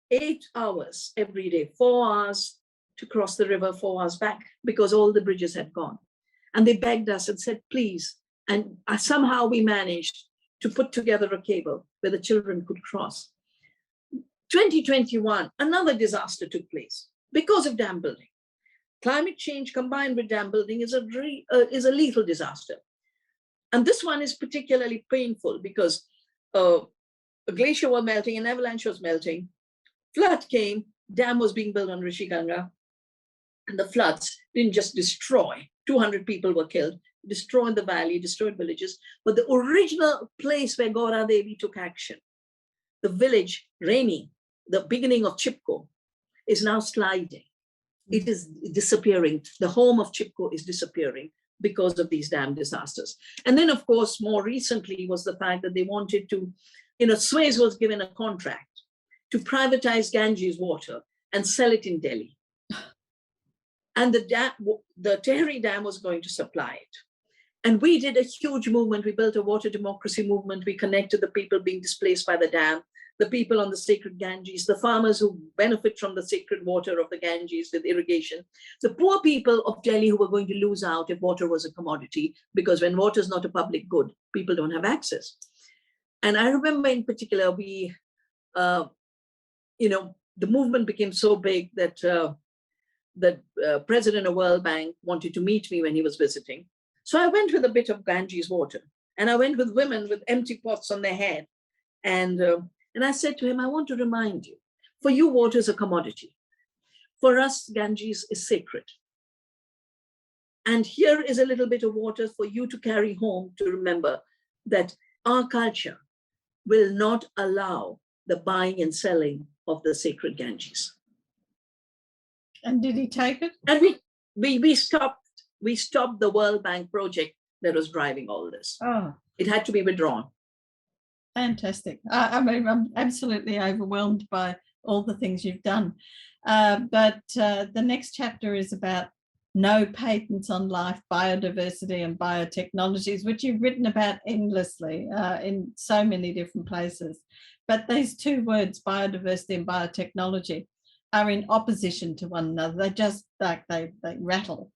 8 hours every day, 4 hours to cross the river, 4 hours back, because all the bridges had gone. And they begged us and said, please. And somehow we managed to put together a cable where the children could cross. 2021, another disaster took place because of dam building. Climate change combined with dam building is a lethal disaster. And this one is particularly painful because a glacier was melting, an avalanche was melting, flood came, dam was being built on Rishi Ganga, and the floods didn't just destroy, 200 people were killed, destroyed the valley, destroyed villages, but the original place where Gaura Devi took action, the village, Raini, the beginning of Chipko, is now sliding. It is disappearing. The home of Chipko is disappearing because of these dam disasters. And then, of course, more recently was the fact that they wanted to, Suez was given a contract to privatize Ganges water and sell it in Delhi. And the Tehri Dam was going to supply it. And we did a huge movement. We built a water democracy movement. We connected the people being displaced by the dam, the people on the sacred Ganges, the farmers who benefit from the sacred water of the Ganges with irrigation, the poor people of Delhi who were going to lose out if water was a commodity, because when water is not a public good, people don't have access. And I remember in particular, the movement became so big that the president of World Bank wanted to meet me when he was visiting. So I went with a bit of Ganges water, and I went with women with empty pots on their head. And I said to him, I want to remind you, for you, water is a commodity. For us, Ganges is sacred. And here is a little bit of water for you to carry home to remember that our culture will not allow the buying and selling of the sacred Ganges. And did he take it? And we stopped the World Bank project that was driving all this. Oh, it had to be withdrawn. Fantastic. I mean, I'm absolutely overwhelmed by all the things you've done. But the next chapter is about no patents on life, biodiversity and biotechnologies, which you've written about endlessly in so many different places. But these two words, biodiversity and biotechnology, are in opposition to one another. They just they rattle.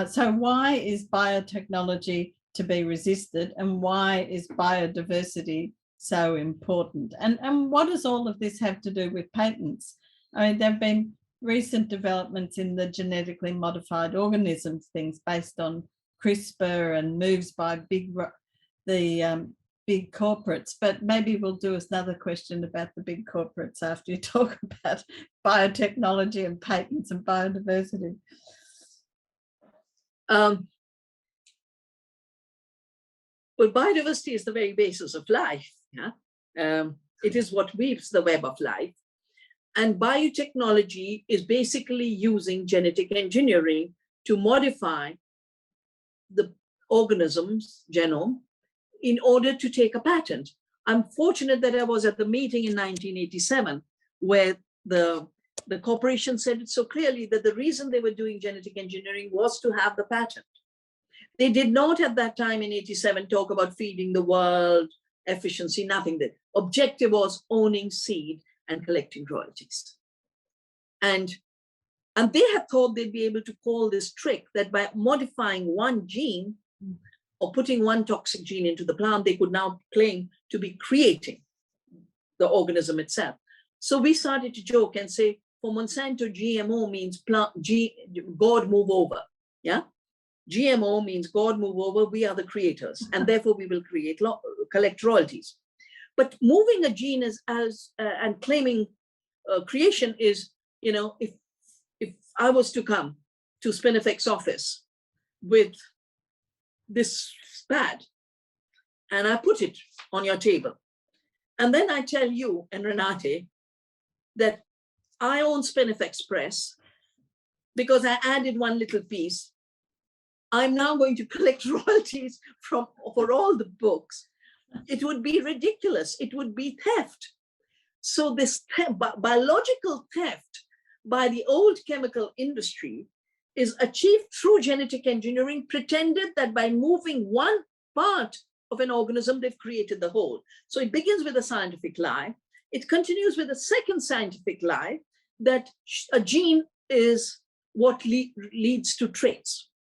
So why is biotechnology to be resisted, and why is biodiversity so important? And what does all of this have to do with patents? I mean, there have been recent developments in the genetically modified organisms, things based on CRISPR and moves by big corporates, but maybe we'll do another question about the big corporates after you talk about biotechnology and patents and biodiversity. Well, biodiversity is the very basis of life. Yeah? It is what weaves the web of life. And biotechnology is basically using genetic engineering to modify the organism's genome in order to take a patent. I'm fortunate that I was at the meeting in 1987 where the corporation said it so clearly that the reason they were doing genetic engineering was to have the patent. They did not at that time in 87 talk about feeding the world, efficiency, nothing. The objective was owning seed and collecting royalties. And they had thought they'd be able to call this trick that by modifying one gene or putting one toxic gene into the plant, they could now claim to be creating the organism itself. So we started to joke and say, for Monsanto, GMO means God move over. Yeah, GMO means God move over. We are the creators, and therefore we will collect royalties. But moving a gene and claiming creation is, you know, if I was to come to Spinifex office with this pad and I put it on your table, and then I tell you and Renate that I own Spinifex Press because I added one little piece. I'm now going to collect royalties for all the books. It would be ridiculous. It would be theft. So this biological theft by the old chemical industry is achieved through genetic engineering, pretended that by moving one part of an organism, they've created the whole. So it begins with a scientific lie. It continues with a second scientific lie that a gene is what leads to traits.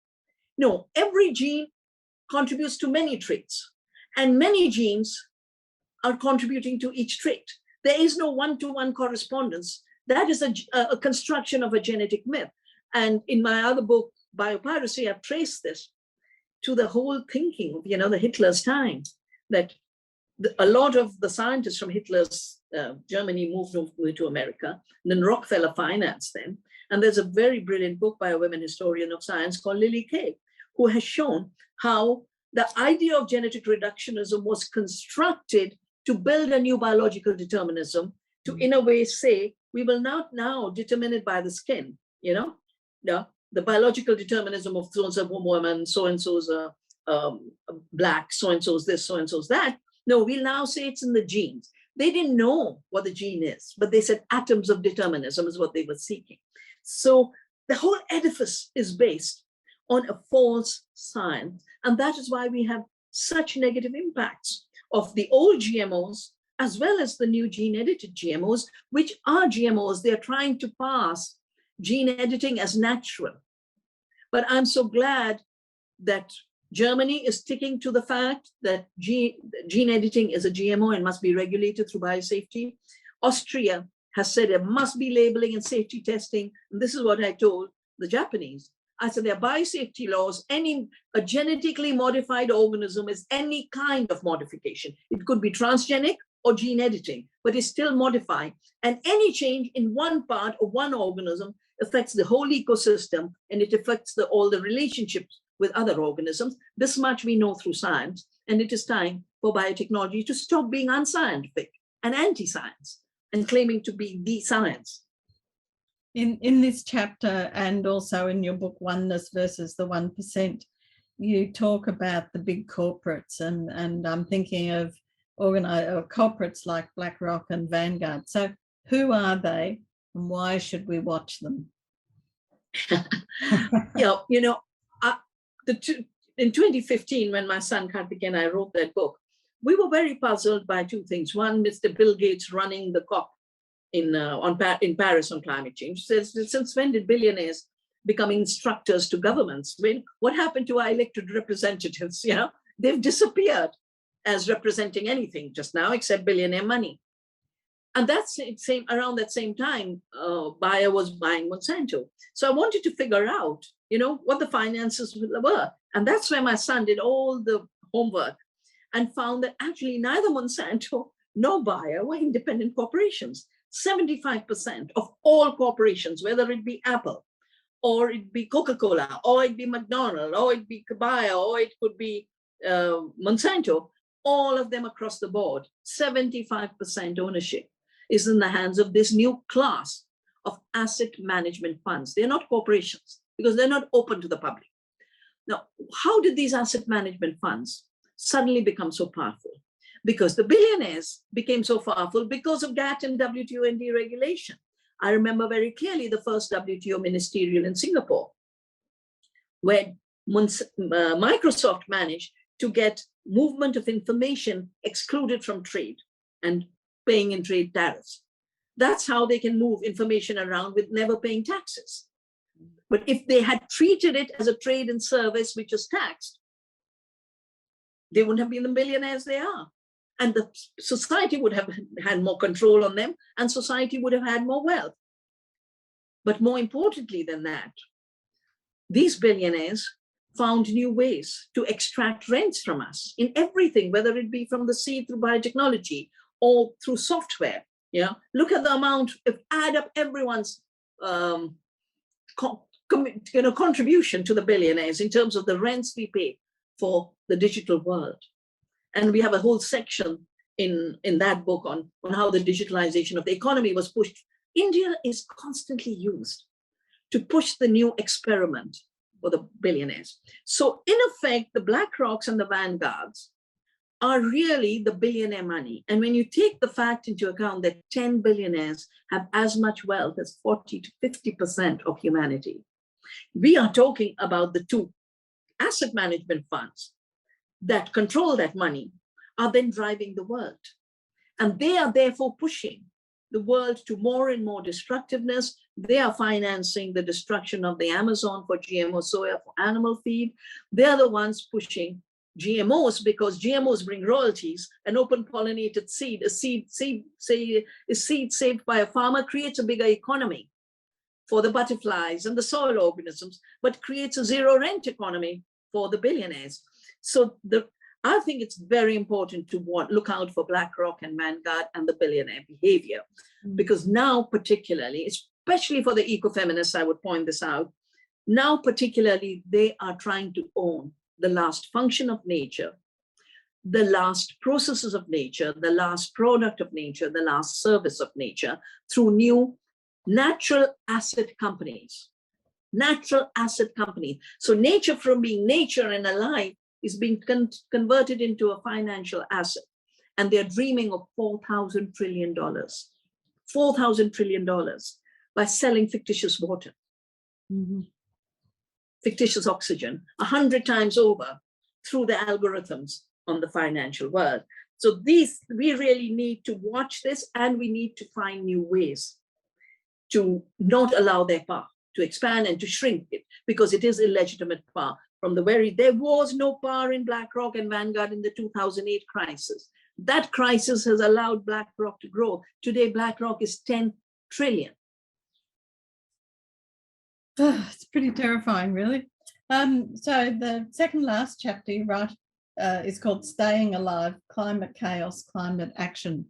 No, every gene contributes to many traits, and many genes are contributing to each trait. There is no one-to-one correspondence. That is a construction of a genetic myth. And in my other book, Biopiracy, I've traced this to the whole thinking of, the Hitler's time, that a lot of the scientists from Hitler's Germany moved over to America, and then Rockefeller financed them. And there's a very brilliant book by a women historian of science called Lily Kay, who has shown how the idea of genetic reductionism was constructed to build a new biological determinism, to in a way say, we will not now determine it by the skin, the biological determinism of so-and-so woman, so-and-so's black, so-and-so's this, so-and-so's that. No, we'll now say it's in the genes. They didn't know what the gene is, but they said atoms of determinism is what they were seeking. So the whole edifice is based on a false science. And that is why we have such negative impacts of the old GMOs, as well as the new gene-edited GMOs, which are GMOs. They're trying to pass gene editing as natural. But I'm so glad that Germany is sticking to the fact that gene editing is a GMO and must be regulated through biosafety. Austria has said there must be labeling and safety testing. And this is what I told the Japanese. I said there are biosafety laws. A genetically modified organism is any kind of modification. It could be transgenic or gene editing, but it's still modified. And any change in one part of one organism affects the whole ecosystem, and it affects all the relationships with other organisms. This much we know through science, and it is time for biotechnology to stop being unscientific and anti-science and claiming to be the science. In this chapter, and also in your book, Oneness versus the 1%, you talk about the big corporates, and I'm thinking of corporates like BlackRock and Vanguard. So who are they, and why should we watch them? In 2015, when my son Karthik and I wrote that book, we were very puzzled by two things. One, Mr. Bill Gates running the COP in Paris on climate change. Since when did billionaires become instructors to governments? What happened to our elected representatives? They've disappeared as representing anything just now except billionaire money. And that's around that same time, Bayer was buying Monsanto. So I wanted to figure out, what the finances were. And that's where my son did all the homework and found that actually neither Monsanto nor Bayer were independent corporations. 75% of all corporations, whether it be Apple, or it be Coca-Cola, or it be McDonald's, or it be Bayer, or it could be Monsanto, all of them across the board, 75% ownership. is in the hands of this new class of asset management funds. They're not corporations because they're not open to the public. Now, how did these asset management funds suddenly become so powerful? Because the billionaires became so powerful because of GATT and WTO and deregulation. I remember very clearly the first WTO ministerial in Singapore, where Microsoft managed to get movement of information excluded from trade and paying in trade tariffs. That's how they can move information around with never paying taxes. But if they had treated it as a trade and service which is taxed, they wouldn't have been the billionaires they are. And the society would have had more control on them, and society would have had more wealth. But more importantly than that, these billionaires found new ways to extract rents from us in everything, whether it be from the sea through biotechnology or through software. Yeah, look at the amount, if add up everyone's contribution to the billionaires in terms of the rents we pay for the digital world. And we have a whole section in that book on how the digitalization of the economy was pushed. India is constantly used to push the new experiment for the billionaires. So in effect, the BlackRocks and the Vanguards are really the billionaire money. And when you take the fact into account that 10 billionaires have as much wealth as 40 to 50% of humanity, we are talking about the two asset management funds that control that money are then driving the world. And they are therefore pushing the world to more and more destructiveness. They are financing the destruction of the Amazon for GMO soya for animal feed. They are the ones pushing GMOs because GMOs bring royalties. An open pollinated seed, a seed saved by a farmer creates a bigger economy for the butterflies and the soil organisms, but creates a zero rent economy for the billionaires. So I think it's very important to look out for BlackRock and Vanguard and the billionaire behavior, because now particularly, especially for the ecofeminists, I would point this out, now particularly they are trying to own the last function of nature, the last processes of nature, the last product of nature, the last service of nature through new natural asset companies. Natural asset companies. So nature from being nature and alive is being converted into a financial asset. And they're dreaming of $4,000 trillion. $4,000 trillion by selling fictitious water, fictitious oxygen, 100 times over through the algorithms on the financial world. So we really need to watch this, and we need to find new ways to not allow their power to expand and to shrink it, because it is illegitimate power. There was no power in BlackRock and Vanguard in the 2008 crisis. That crisis has allowed BlackRock to grow. Today, BlackRock is 10 trillion. It's pretty terrifying, really. So the second last chapter you write is called Staying Alive, Climate Chaos, Climate Action.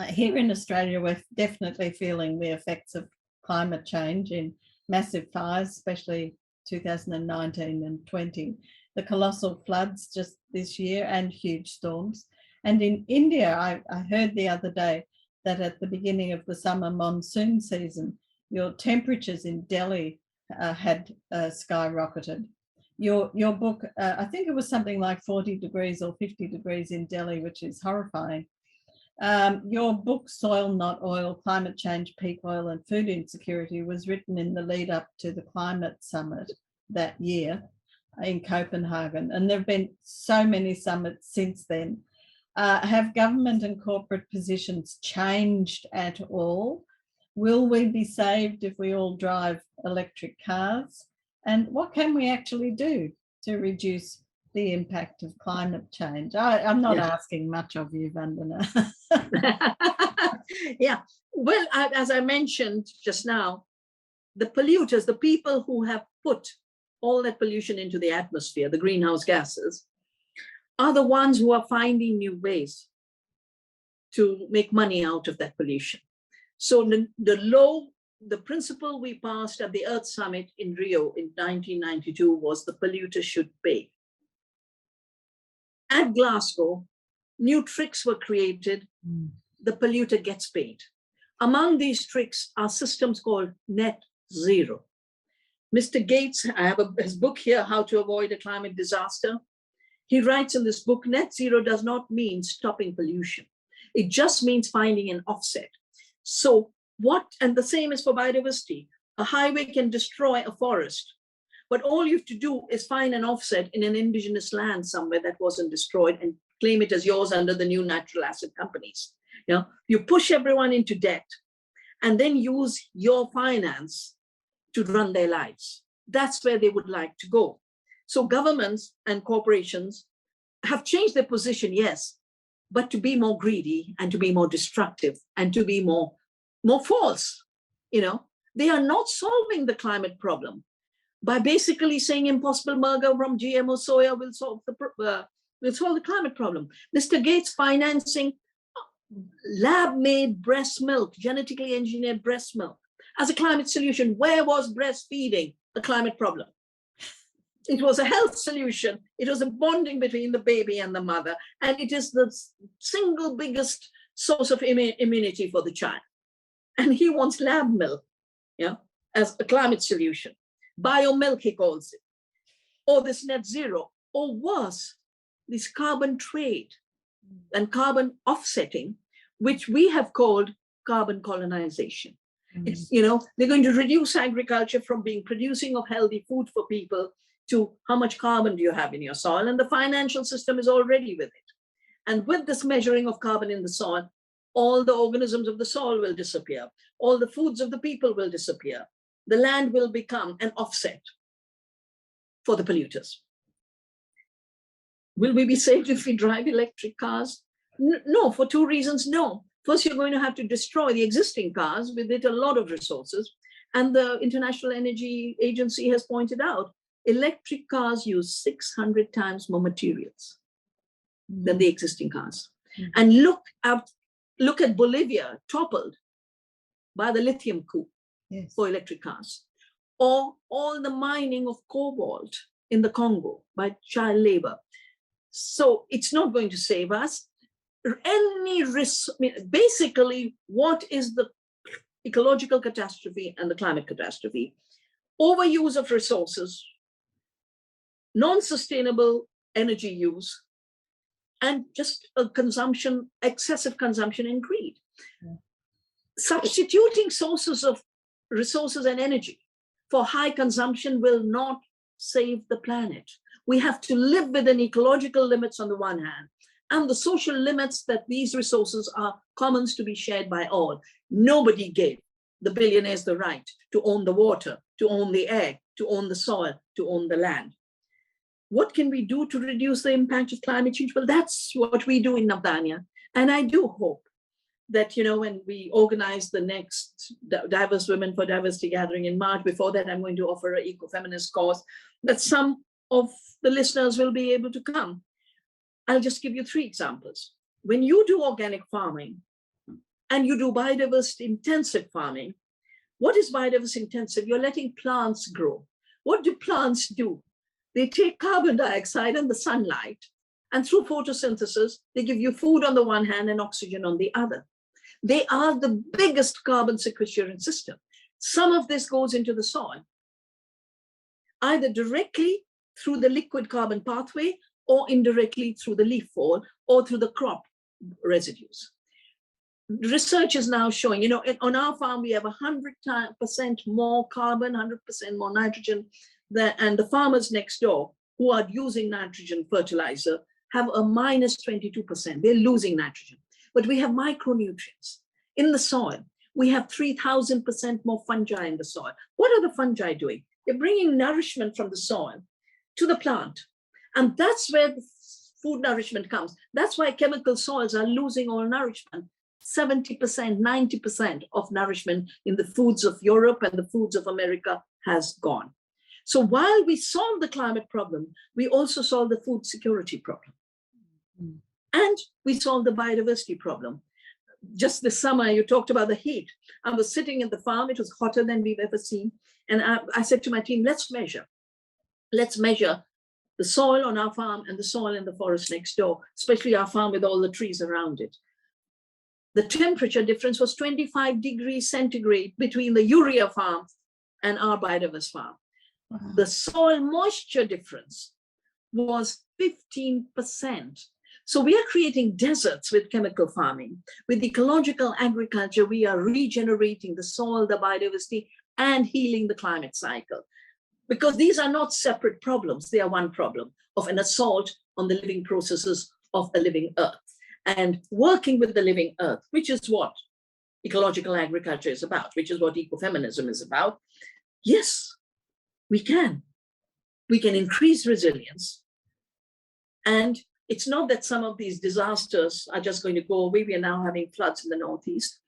Here in Australia, we're definitely feeling the effects of climate change in massive fires, especially 2019 and 20, the colossal floods just this year and huge storms. And in India, I heard the other day that at the beginning of the summer monsoon season, your temperatures in Delhi had skyrocketed. Your book, I think it was something like 40 degrees or 50 degrees in Delhi, which is horrifying. Your book, Soil Not Oil, Climate Change, Peak Oil and Food Insecurity, was written in the lead up to the climate summit that year in Copenhagen. And there have been so many summits since then. Have government and corporate positions changed at all? Will we be saved if we all drive electric cars? And what can we actually do to reduce the impact of climate change? I'm not asking much of you, Vandana. Yeah, well, as I mentioned just now, the polluters, the people who have put all that pollution into the atmosphere, the greenhouse gases, are the ones who are finding new ways to make money out of that pollution. So the principle we passed at the Earth Summit in Rio in 1992 was the polluter should pay. At Glasgow, new tricks were created. The polluter gets paid. Among these tricks are systems called net zero. Mr. Gates, I have his book here, How to Avoid a Climate Disaster. He writes in this book, net zero does not mean stopping pollution. It just means finding an offset. So and the same is for biodiversity. A highway can destroy a forest, but all you have to do is find an offset in an indigenous land somewhere that wasn't destroyed and claim it as yours under the new natural asset companies. You push everyone into debt and then use your finance to run their lives. That's where they would like to go. So governments and corporations have changed their position, yes, but to be more greedy and to be more destructive and to be more false. They are not solving the climate problem by basically saying Impossible Burger from GMO soya will solve the climate problem. Mr. Gates financing lab-made breast milk, genetically engineered breast milk as a climate solution. Where was breastfeeding a climate problem? It was a health solution. It was a bonding between the baby and the mother. And it is the single biggest source of immunity for the child. And he wants lab milk, as a climate solution. Biomilk, he calls it. Or this net zero, or worse, this carbon trade and carbon offsetting, which we have called carbon colonization. It's, they're going to reduce agriculture from being producing of healthy food for people to how much carbon do you have in your soil, and the financial system is already with it. And with this measuring of carbon in the soil, all the organisms of the soil will disappear. All the foods of the people will disappear. The land will become an offset for the polluters. Will we be saved if we drive electric cars? No, for two reasons, no. First, you're going to have to destroy the existing cars, with it a lot of resources. And the International Energy Agency has pointed out, electric cars use 600 times more materials than the existing cars. And look at Bolivia, toppled by the lithium coup for electric cars, or all the mining of cobalt in the Congo by child labor. So it's not going to save us. Basically, what is the ecological catastrophe and the climate catastrophe? Overuse of resources, non-sustainable energy use, and just excessive consumption and greed. Substituting sources of resources and energy for high consumption will not save the planet. We have to live within ecological limits on the one hand, and the social limits that these resources are commons to be shared by all. Nobody gave the billionaires the right to own the water, to own the air, to own the soil, to own the land. What can we do to reduce the impact of climate change? Well, that's what we do in Navdanya. And I do hope that, when we organize the next Diverse Women for Diversity gathering in March, before that, I'm going to offer an ecofeminist course, that some of the listeners will be able to come. I'll just give you 3 examples. When you do organic farming and you do biodiversity intensive farming, what is biodiversity intensive? You're letting plants grow. What do plants do? They take carbon dioxide and the sunlight, and through photosynthesis, they give you food on the one hand and oxygen on the other. They are the biggest carbon sequestration system. Some of this goes into the soil, either directly through the liquid carbon pathway or indirectly through the leaf fall or through the crop residues. Research is now showing, on our farm, we have 100% more carbon, 100% more nitrogen, and the farmers next door who are using nitrogen fertilizer have a minus 22%. They're losing nitrogen. But we have micronutrients in the soil. We have 3,000% more fungi in the soil. What are the fungi doing? They're bringing nourishment from the soil to the plant. And that's where the food nourishment comes. That's why chemical soils are losing all nourishment. 70%, 90% of nourishment in the foods of Europe and the foods of America has gone. So while we solve the climate problem, we also solve the food security problem. And we solve the biodiversity problem. Just this summer, you talked about the heat. I was sitting at the farm. It was hotter than we've ever seen. And I said to my team, let's measure. Let's measure the soil on our farm and the soil in the forest next door, especially our farm with all the trees around it. the temperature difference was 25 degrees centigrade between the urea farm and our biodiverse farm. Wow. The soil moisture difference was 15%. So we are creating deserts with chemical farming. With ecological agriculture, we are regenerating the soil, the biodiversity, and healing the climate cycle. Because these are not separate problems. They are one problem of an assault on the living processes of a living earth. And working with the living earth, which is what ecological agriculture is about, which is what ecofeminism is about. Yes, we can. We can increase resilience. And it's not that some of these disasters are just going to go away. We are now having floods in the Northeast,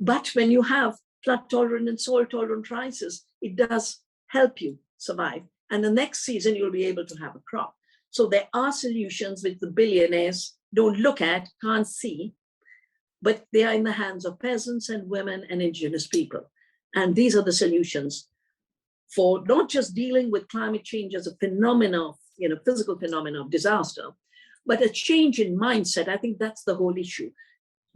but when you have flood tolerant and soil tolerant rices, it does help you survive. And the next season, you'll be able to have a crop. So there are solutions which the billionaires don't look at, can't see, but they are in the hands of peasants and women and indigenous people. And these are the solutions for not just dealing with climate change as a phenomenon, physical phenomenon of disaster, but a change in mindset. I think that's the whole issue.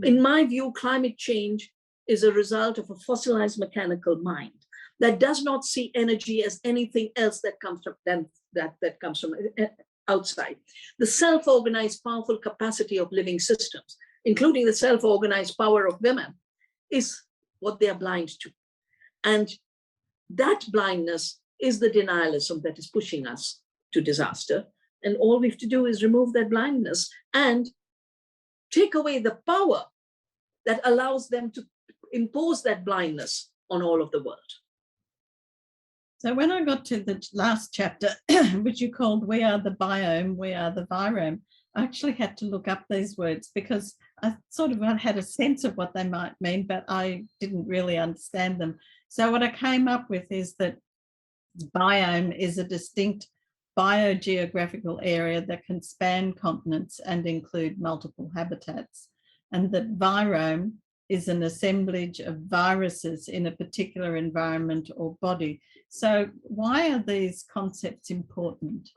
In my view, climate change is a result of a fossilized mechanical mind that does not see energy as anything else that comes from them, that comes from outside. The self-organized, powerful capacity of living systems, including the self-organized power of women, is what they are blind to. And that blindness is the denialism that is pushing us to disaster. And all we have to do is remove that blindness and take away the power that allows them to impose that blindness on all of the world. So when I got to the last chapter, which you called We Are the Biome, We Are the Virome, I actually had to look up these words because I sort of had a sense of what they might mean, but I didn't really understand them. So what I came up with is that biome is a distinct biogeographical area that can span continents and include multiple habitats, and that virome is an assemblage of viruses in a particular environment or body. So why are these concepts important?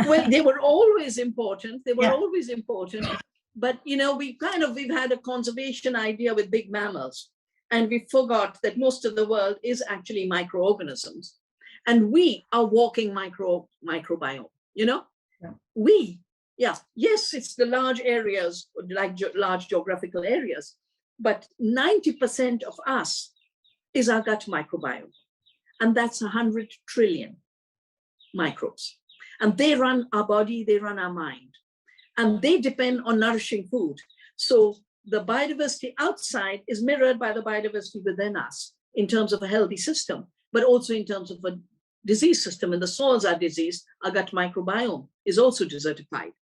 Well, they were always important. They were always important. But, we've had a conservation idea with big mammals. And we forgot that most of the world is actually microorganisms. And we are walking microbiome, Yes, it's the large areas, like large geographical areas, but 90% of us is our gut microbiome. And that's 100 trillion microbes. And they run our body, they run our mind. And they depend on nourishing food. So the biodiversity outside is mirrored by the biodiversity within us in terms of a healthy system, but also in terms of a disease system. And the soils are diseased, our gut microbiome is also desertified.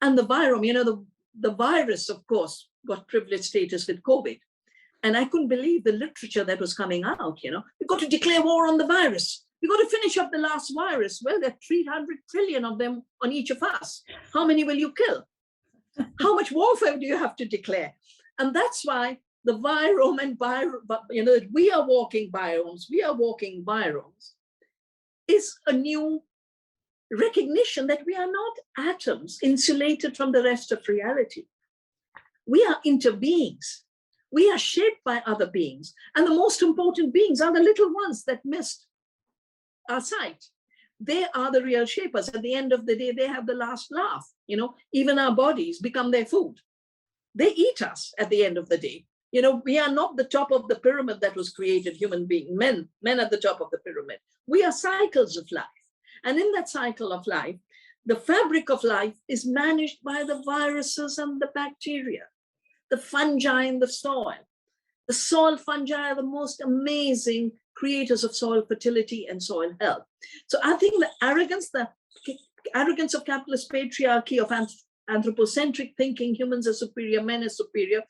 And the virome, the virus, of course, got privileged status with COVID. And I couldn't believe the literature that was coming out, We've got to declare war on the virus. We've got to finish up the last virus. Well, there are 300 trillion of them on each of us. How many will you kill? How much warfare do you have to declare? And that's why the virome and we are walking biomes, is a new recognition that we are not atoms insulated from the rest of reality. We are interbeings. We are shaped by other beings. And the most important beings are the little ones that missed our sight. They are the real shapers. At the end of the day, they have the last laugh. Even our bodies become their food. They eat us at the end of the day. We are not the top of the pyramid that was created, human beings, men at the top of the pyramid. We are cycles of life. And in that cycle of life, the fabric of life is managed by the viruses and the bacteria, the fungi in the soil. The soil fungi are the most amazing creators of soil fertility and soil health. So I think the arrogance of capitalist patriarchy, of anthropocentric thinking, humans are superior, men are superior.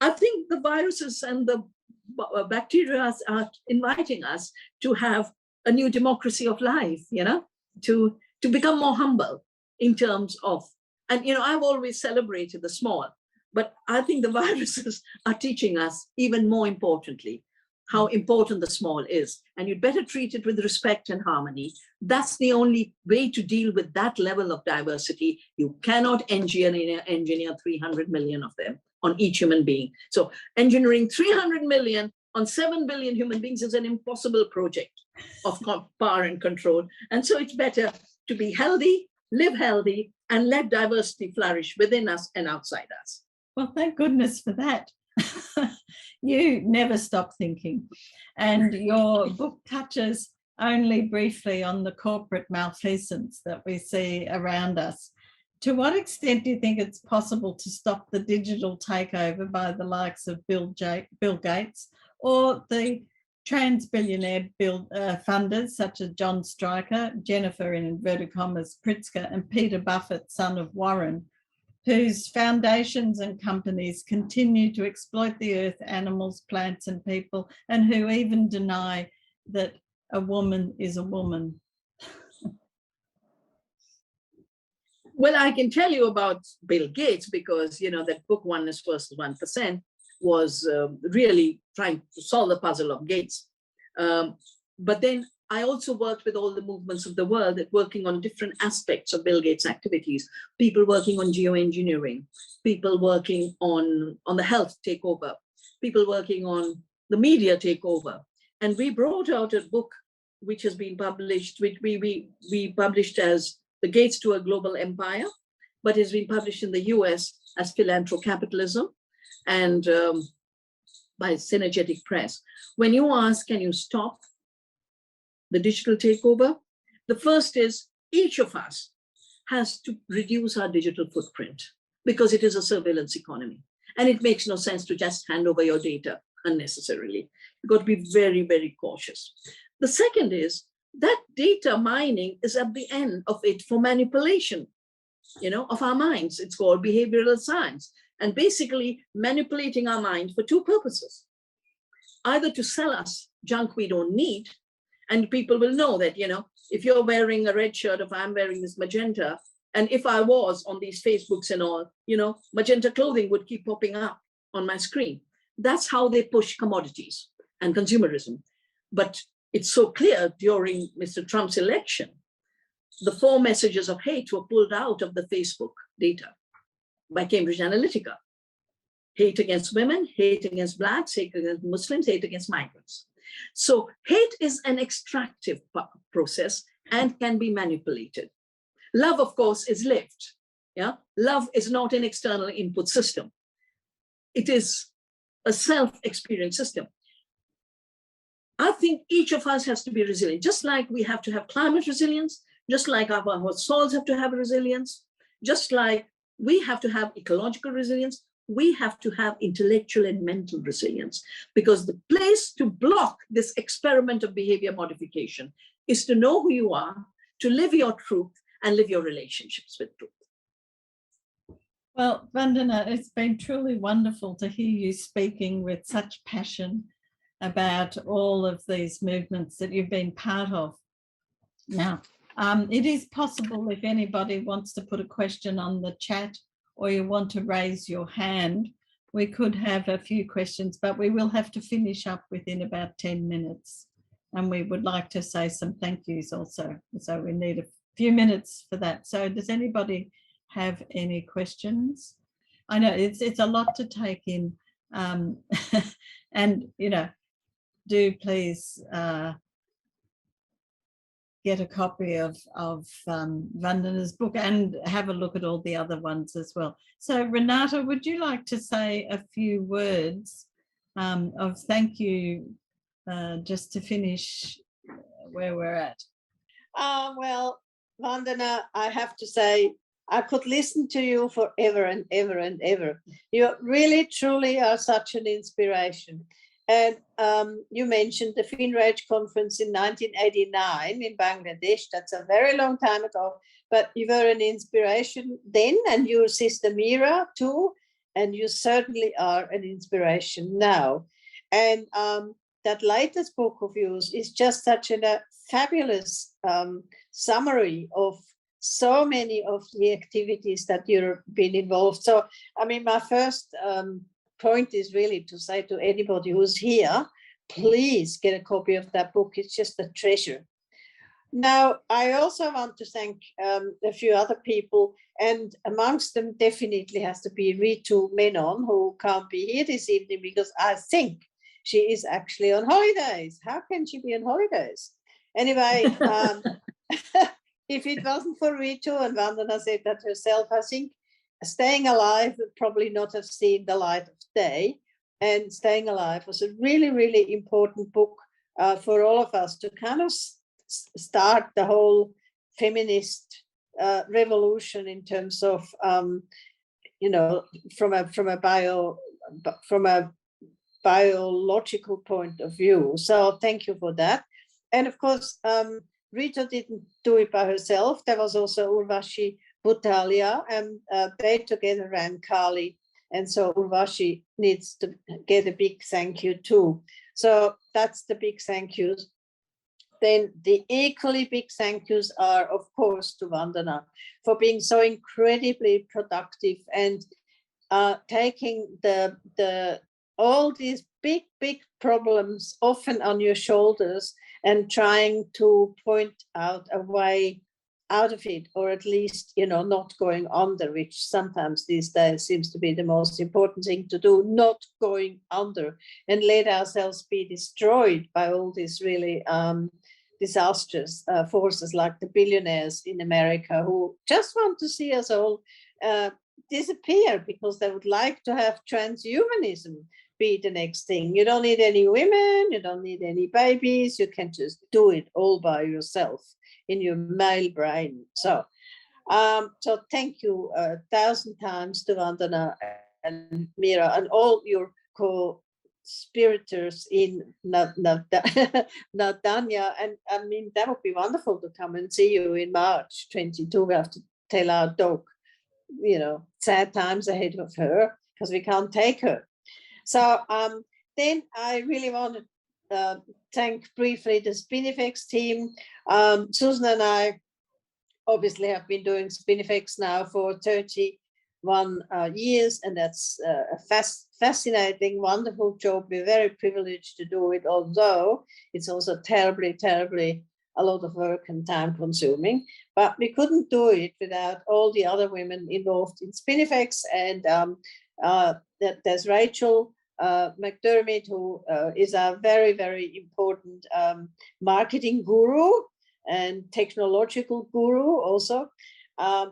I think the viruses and the bacteria are inviting us to have a new democracy of life, to become more humble in terms of, and I've always celebrated the small, but I think the viruses are teaching us, even more importantly, how important the small is. And you'd better treat it with respect and harmony. That's the only way to deal with that level of diversity. You cannot engineer 300 million of them on each human being. So engineering 300 million on 7 billion human beings is an impossible project of power and control. And so it's better to be healthy, live healthy, and let diversity flourish within us and outside us. Well, thank goodness for that. You never stop thinking. And your book touches only briefly on the corporate malfeasance that we see around us. To what extent do you think it's possible to stop the digital takeover by the likes of Bill Gates or the trans-billionaire funders such as John Stryker, Jennifer in inverted commas Pritzker, and Peter Buffett, son of Warren, whose foundations and companies continue to exploit the earth, animals, plants, and people, and who even deny that a woman is a woman? Well, I can tell you about Bill Gates because, that book, Oneness versus 1%, was really trying to solve the puzzle of Gates. But then I also worked with all the movements of the world working on different aspects of Bill Gates' activities, people working on geoengineering, people working on the health takeover, people working on the media takeover. And we brought out a book which has been published, which we published as The Gates to a Global Empire, but has been published in the US as Philanthrocapitalism and by Synergetic Press. When you ask, can you stop the digital takeover? The first is each of us has to reduce our digital footprint because it is a surveillance economy. And it makes no sense to just hand over your data unnecessarily. You've got to be very, very cautious. The second is that data mining is at the end of it for manipulation, of our minds. It's called behavioral science. And basically manipulating our mind for two purposes. Either to sell us junk we don't need, and people will know that, if you're wearing a red shirt, if I'm wearing this magenta, and if I was on these Facebooks and all, magenta clothing would keep popping up on my screen. That's how they push commodities and consumerism. But it's so clear during Mr. Trump's election, the 4 messages of hate were pulled out of the Facebook data by Cambridge Analytica. Hate against women, hate against Blacks, hate against Muslims, hate against migrants. So hate is an extractive process and can be manipulated. Love, of course, is lived. Yeah, love is not an external input system. It is a self-experience system. I think each of us has to be resilient, just like we have to have climate resilience, just like our souls have to have resilience, just like we have to have ecological resilience, we have to have intellectual and mental resilience, because the place to block this experiment of behavior modification is to know who you are, to live your truth, and live your relationships with truth. Well, Vandana, it's been truly wonderful to hear you speaking with such passion about all of these movements that you've been part of. Now, it is possible if anybody wants to put a question on the chat or you want to raise your hand, we could have a few questions, but we will have to finish up within about 10 minutes. And we would like to say some thank yous also. So we need a few minutes for that. So does anybody have any questions? I know it's a lot to take in. And, do please get a copy of Vandana's book and have a look at all the other ones as well. So Renata, would you like to say a few words of thank you just to finish where we're at? Well, Vandana, I have to say, I could listen to you forever and ever and ever. You really, truly are such an inspiration. And you mentioned the FinRage conference in 1989 in Bangladesh. That's a very long time ago, but you were an inspiration then, and your sister Mira too, and you certainly are an inspiration now. And that latest book of yours is just such a fabulous summary of so many of the activities that you've been involved. So, I mean, my first point is really to say to anybody who's here please get a copy of that book. It's just a treasure. Now, I also want to thank a few other people, and amongst them definitely has to be Ritu Menon, who can't be here this evening because I think she is actually on holidays. How can she be on holidays? Anyway, if it wasn't for Ritu, and Vandana said that herself, I think Staying Alive would probably not have seen the light of day. And Staying Alive was a really, really important book for all of us to kind of start the whole feminist revolution in terms of, from a biological point of view. So thank you for that. And of course, Rita didn't do it by herself. There was also Urvashi Butalia, and they together ran Kali. And so Urvashi needs to get a big thank you too. So that's the big thank yous. Then the equally big thank yous are, of course, to Vandana for being so incredibly productive and taking all these big problems often on your shoulders and trying to point out a way out of it, or at least, not going under, which sometimes these days seems to be the most important thing to do, not going under and let ourselves be destroyed by all these really disastrous forces like the billionaires in America who just want to see us all disappear because they would like to have transhumanism be the next thing. You don't need any women, you don't need any babies, you can just do it all by yourself in your male brain. So thank you 1,000 times to Vandana and Mira and all your co-spiriters in Nadanya. And I mean, that would be wonderful to come and see you in March 22. We have to tell our dog, sad times ahead of her because we can't take her. So then I really want to thank briefly the Spinifex team. Susan and I obviously have been doing Spinifex now for 31 years, and that's a fascinating, wonderful job. We're very privileged to do it, although it's also terribly, terribly a lot of work and time consuming. But we couldn't do it without all the other women involved in Spinifex. And there's Rachel McDermott, who is a very, very important marketing guru and technological guru also.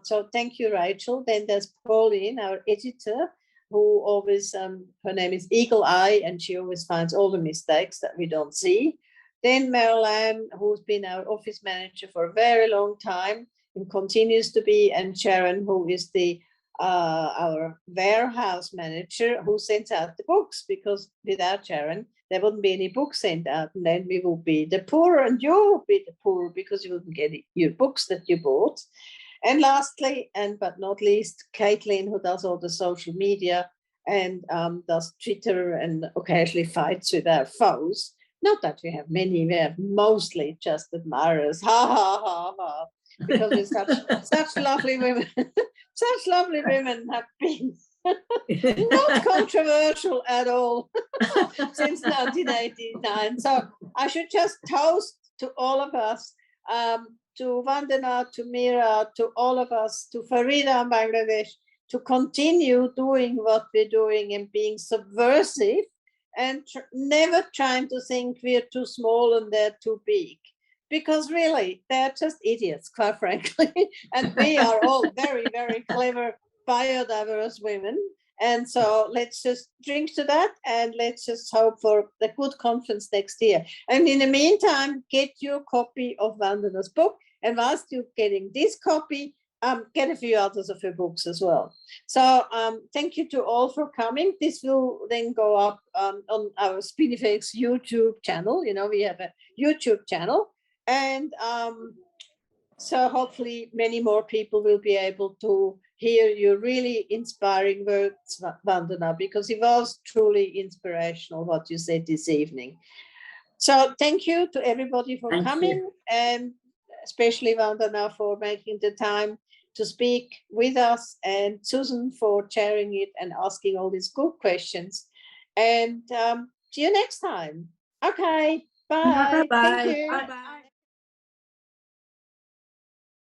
So thank you, Rachel. Then there's Pauline, our editor, who always, her name is Eagle Eye, and she always finds all the mistakes that we don't see. Then Marilyn, who's been our office manager for a very long time and continues to be, and Sharon, who is our warehouse manager, who sends out the books, because without Sharon, there wouldn't be any books sent out, and then we would be the poor, and you would be the poor because you wouldn't get your books that you bought. And lastly, but not least, Caitlin, who does all the social media and does Twitter and occasionally fights with our foes. Not that we have many, we have mostly just admirers. Ha ha ha ha. Because we're such lovely women. Such lovely women have been not controversial at all since 1989. So I should just toast to all of us, to Vandana, to Mira, to all of us, to Farida in Bangladesh, to continue doing what we're doing and being subversive and never trying to think we're too small and they're too big. Because really, they're just idiots, quite frankly. And we are all very, very clever, biodiverse women. And so let's just drink to that, and let's just hope for the good conference next year. And in the meantime, get your copy of Vandana's book. And whilst you're getting this copy, get a few others of her books as well. So thank you to all for coming. This will then go up on our Spinifex YouTube channel. We have a YouTube channel. And so hopefully many more people will be able to hear your really inspiring words, Vandana, because it was truly inspirational what you said this evening. So thank you to everybody for coming, and especially Vandana for making the time to speak with us, and Susan for chairing it and asking all these good questions. And see you next time. Okay, bye. Bye-bye. Thank you. Bye-bye.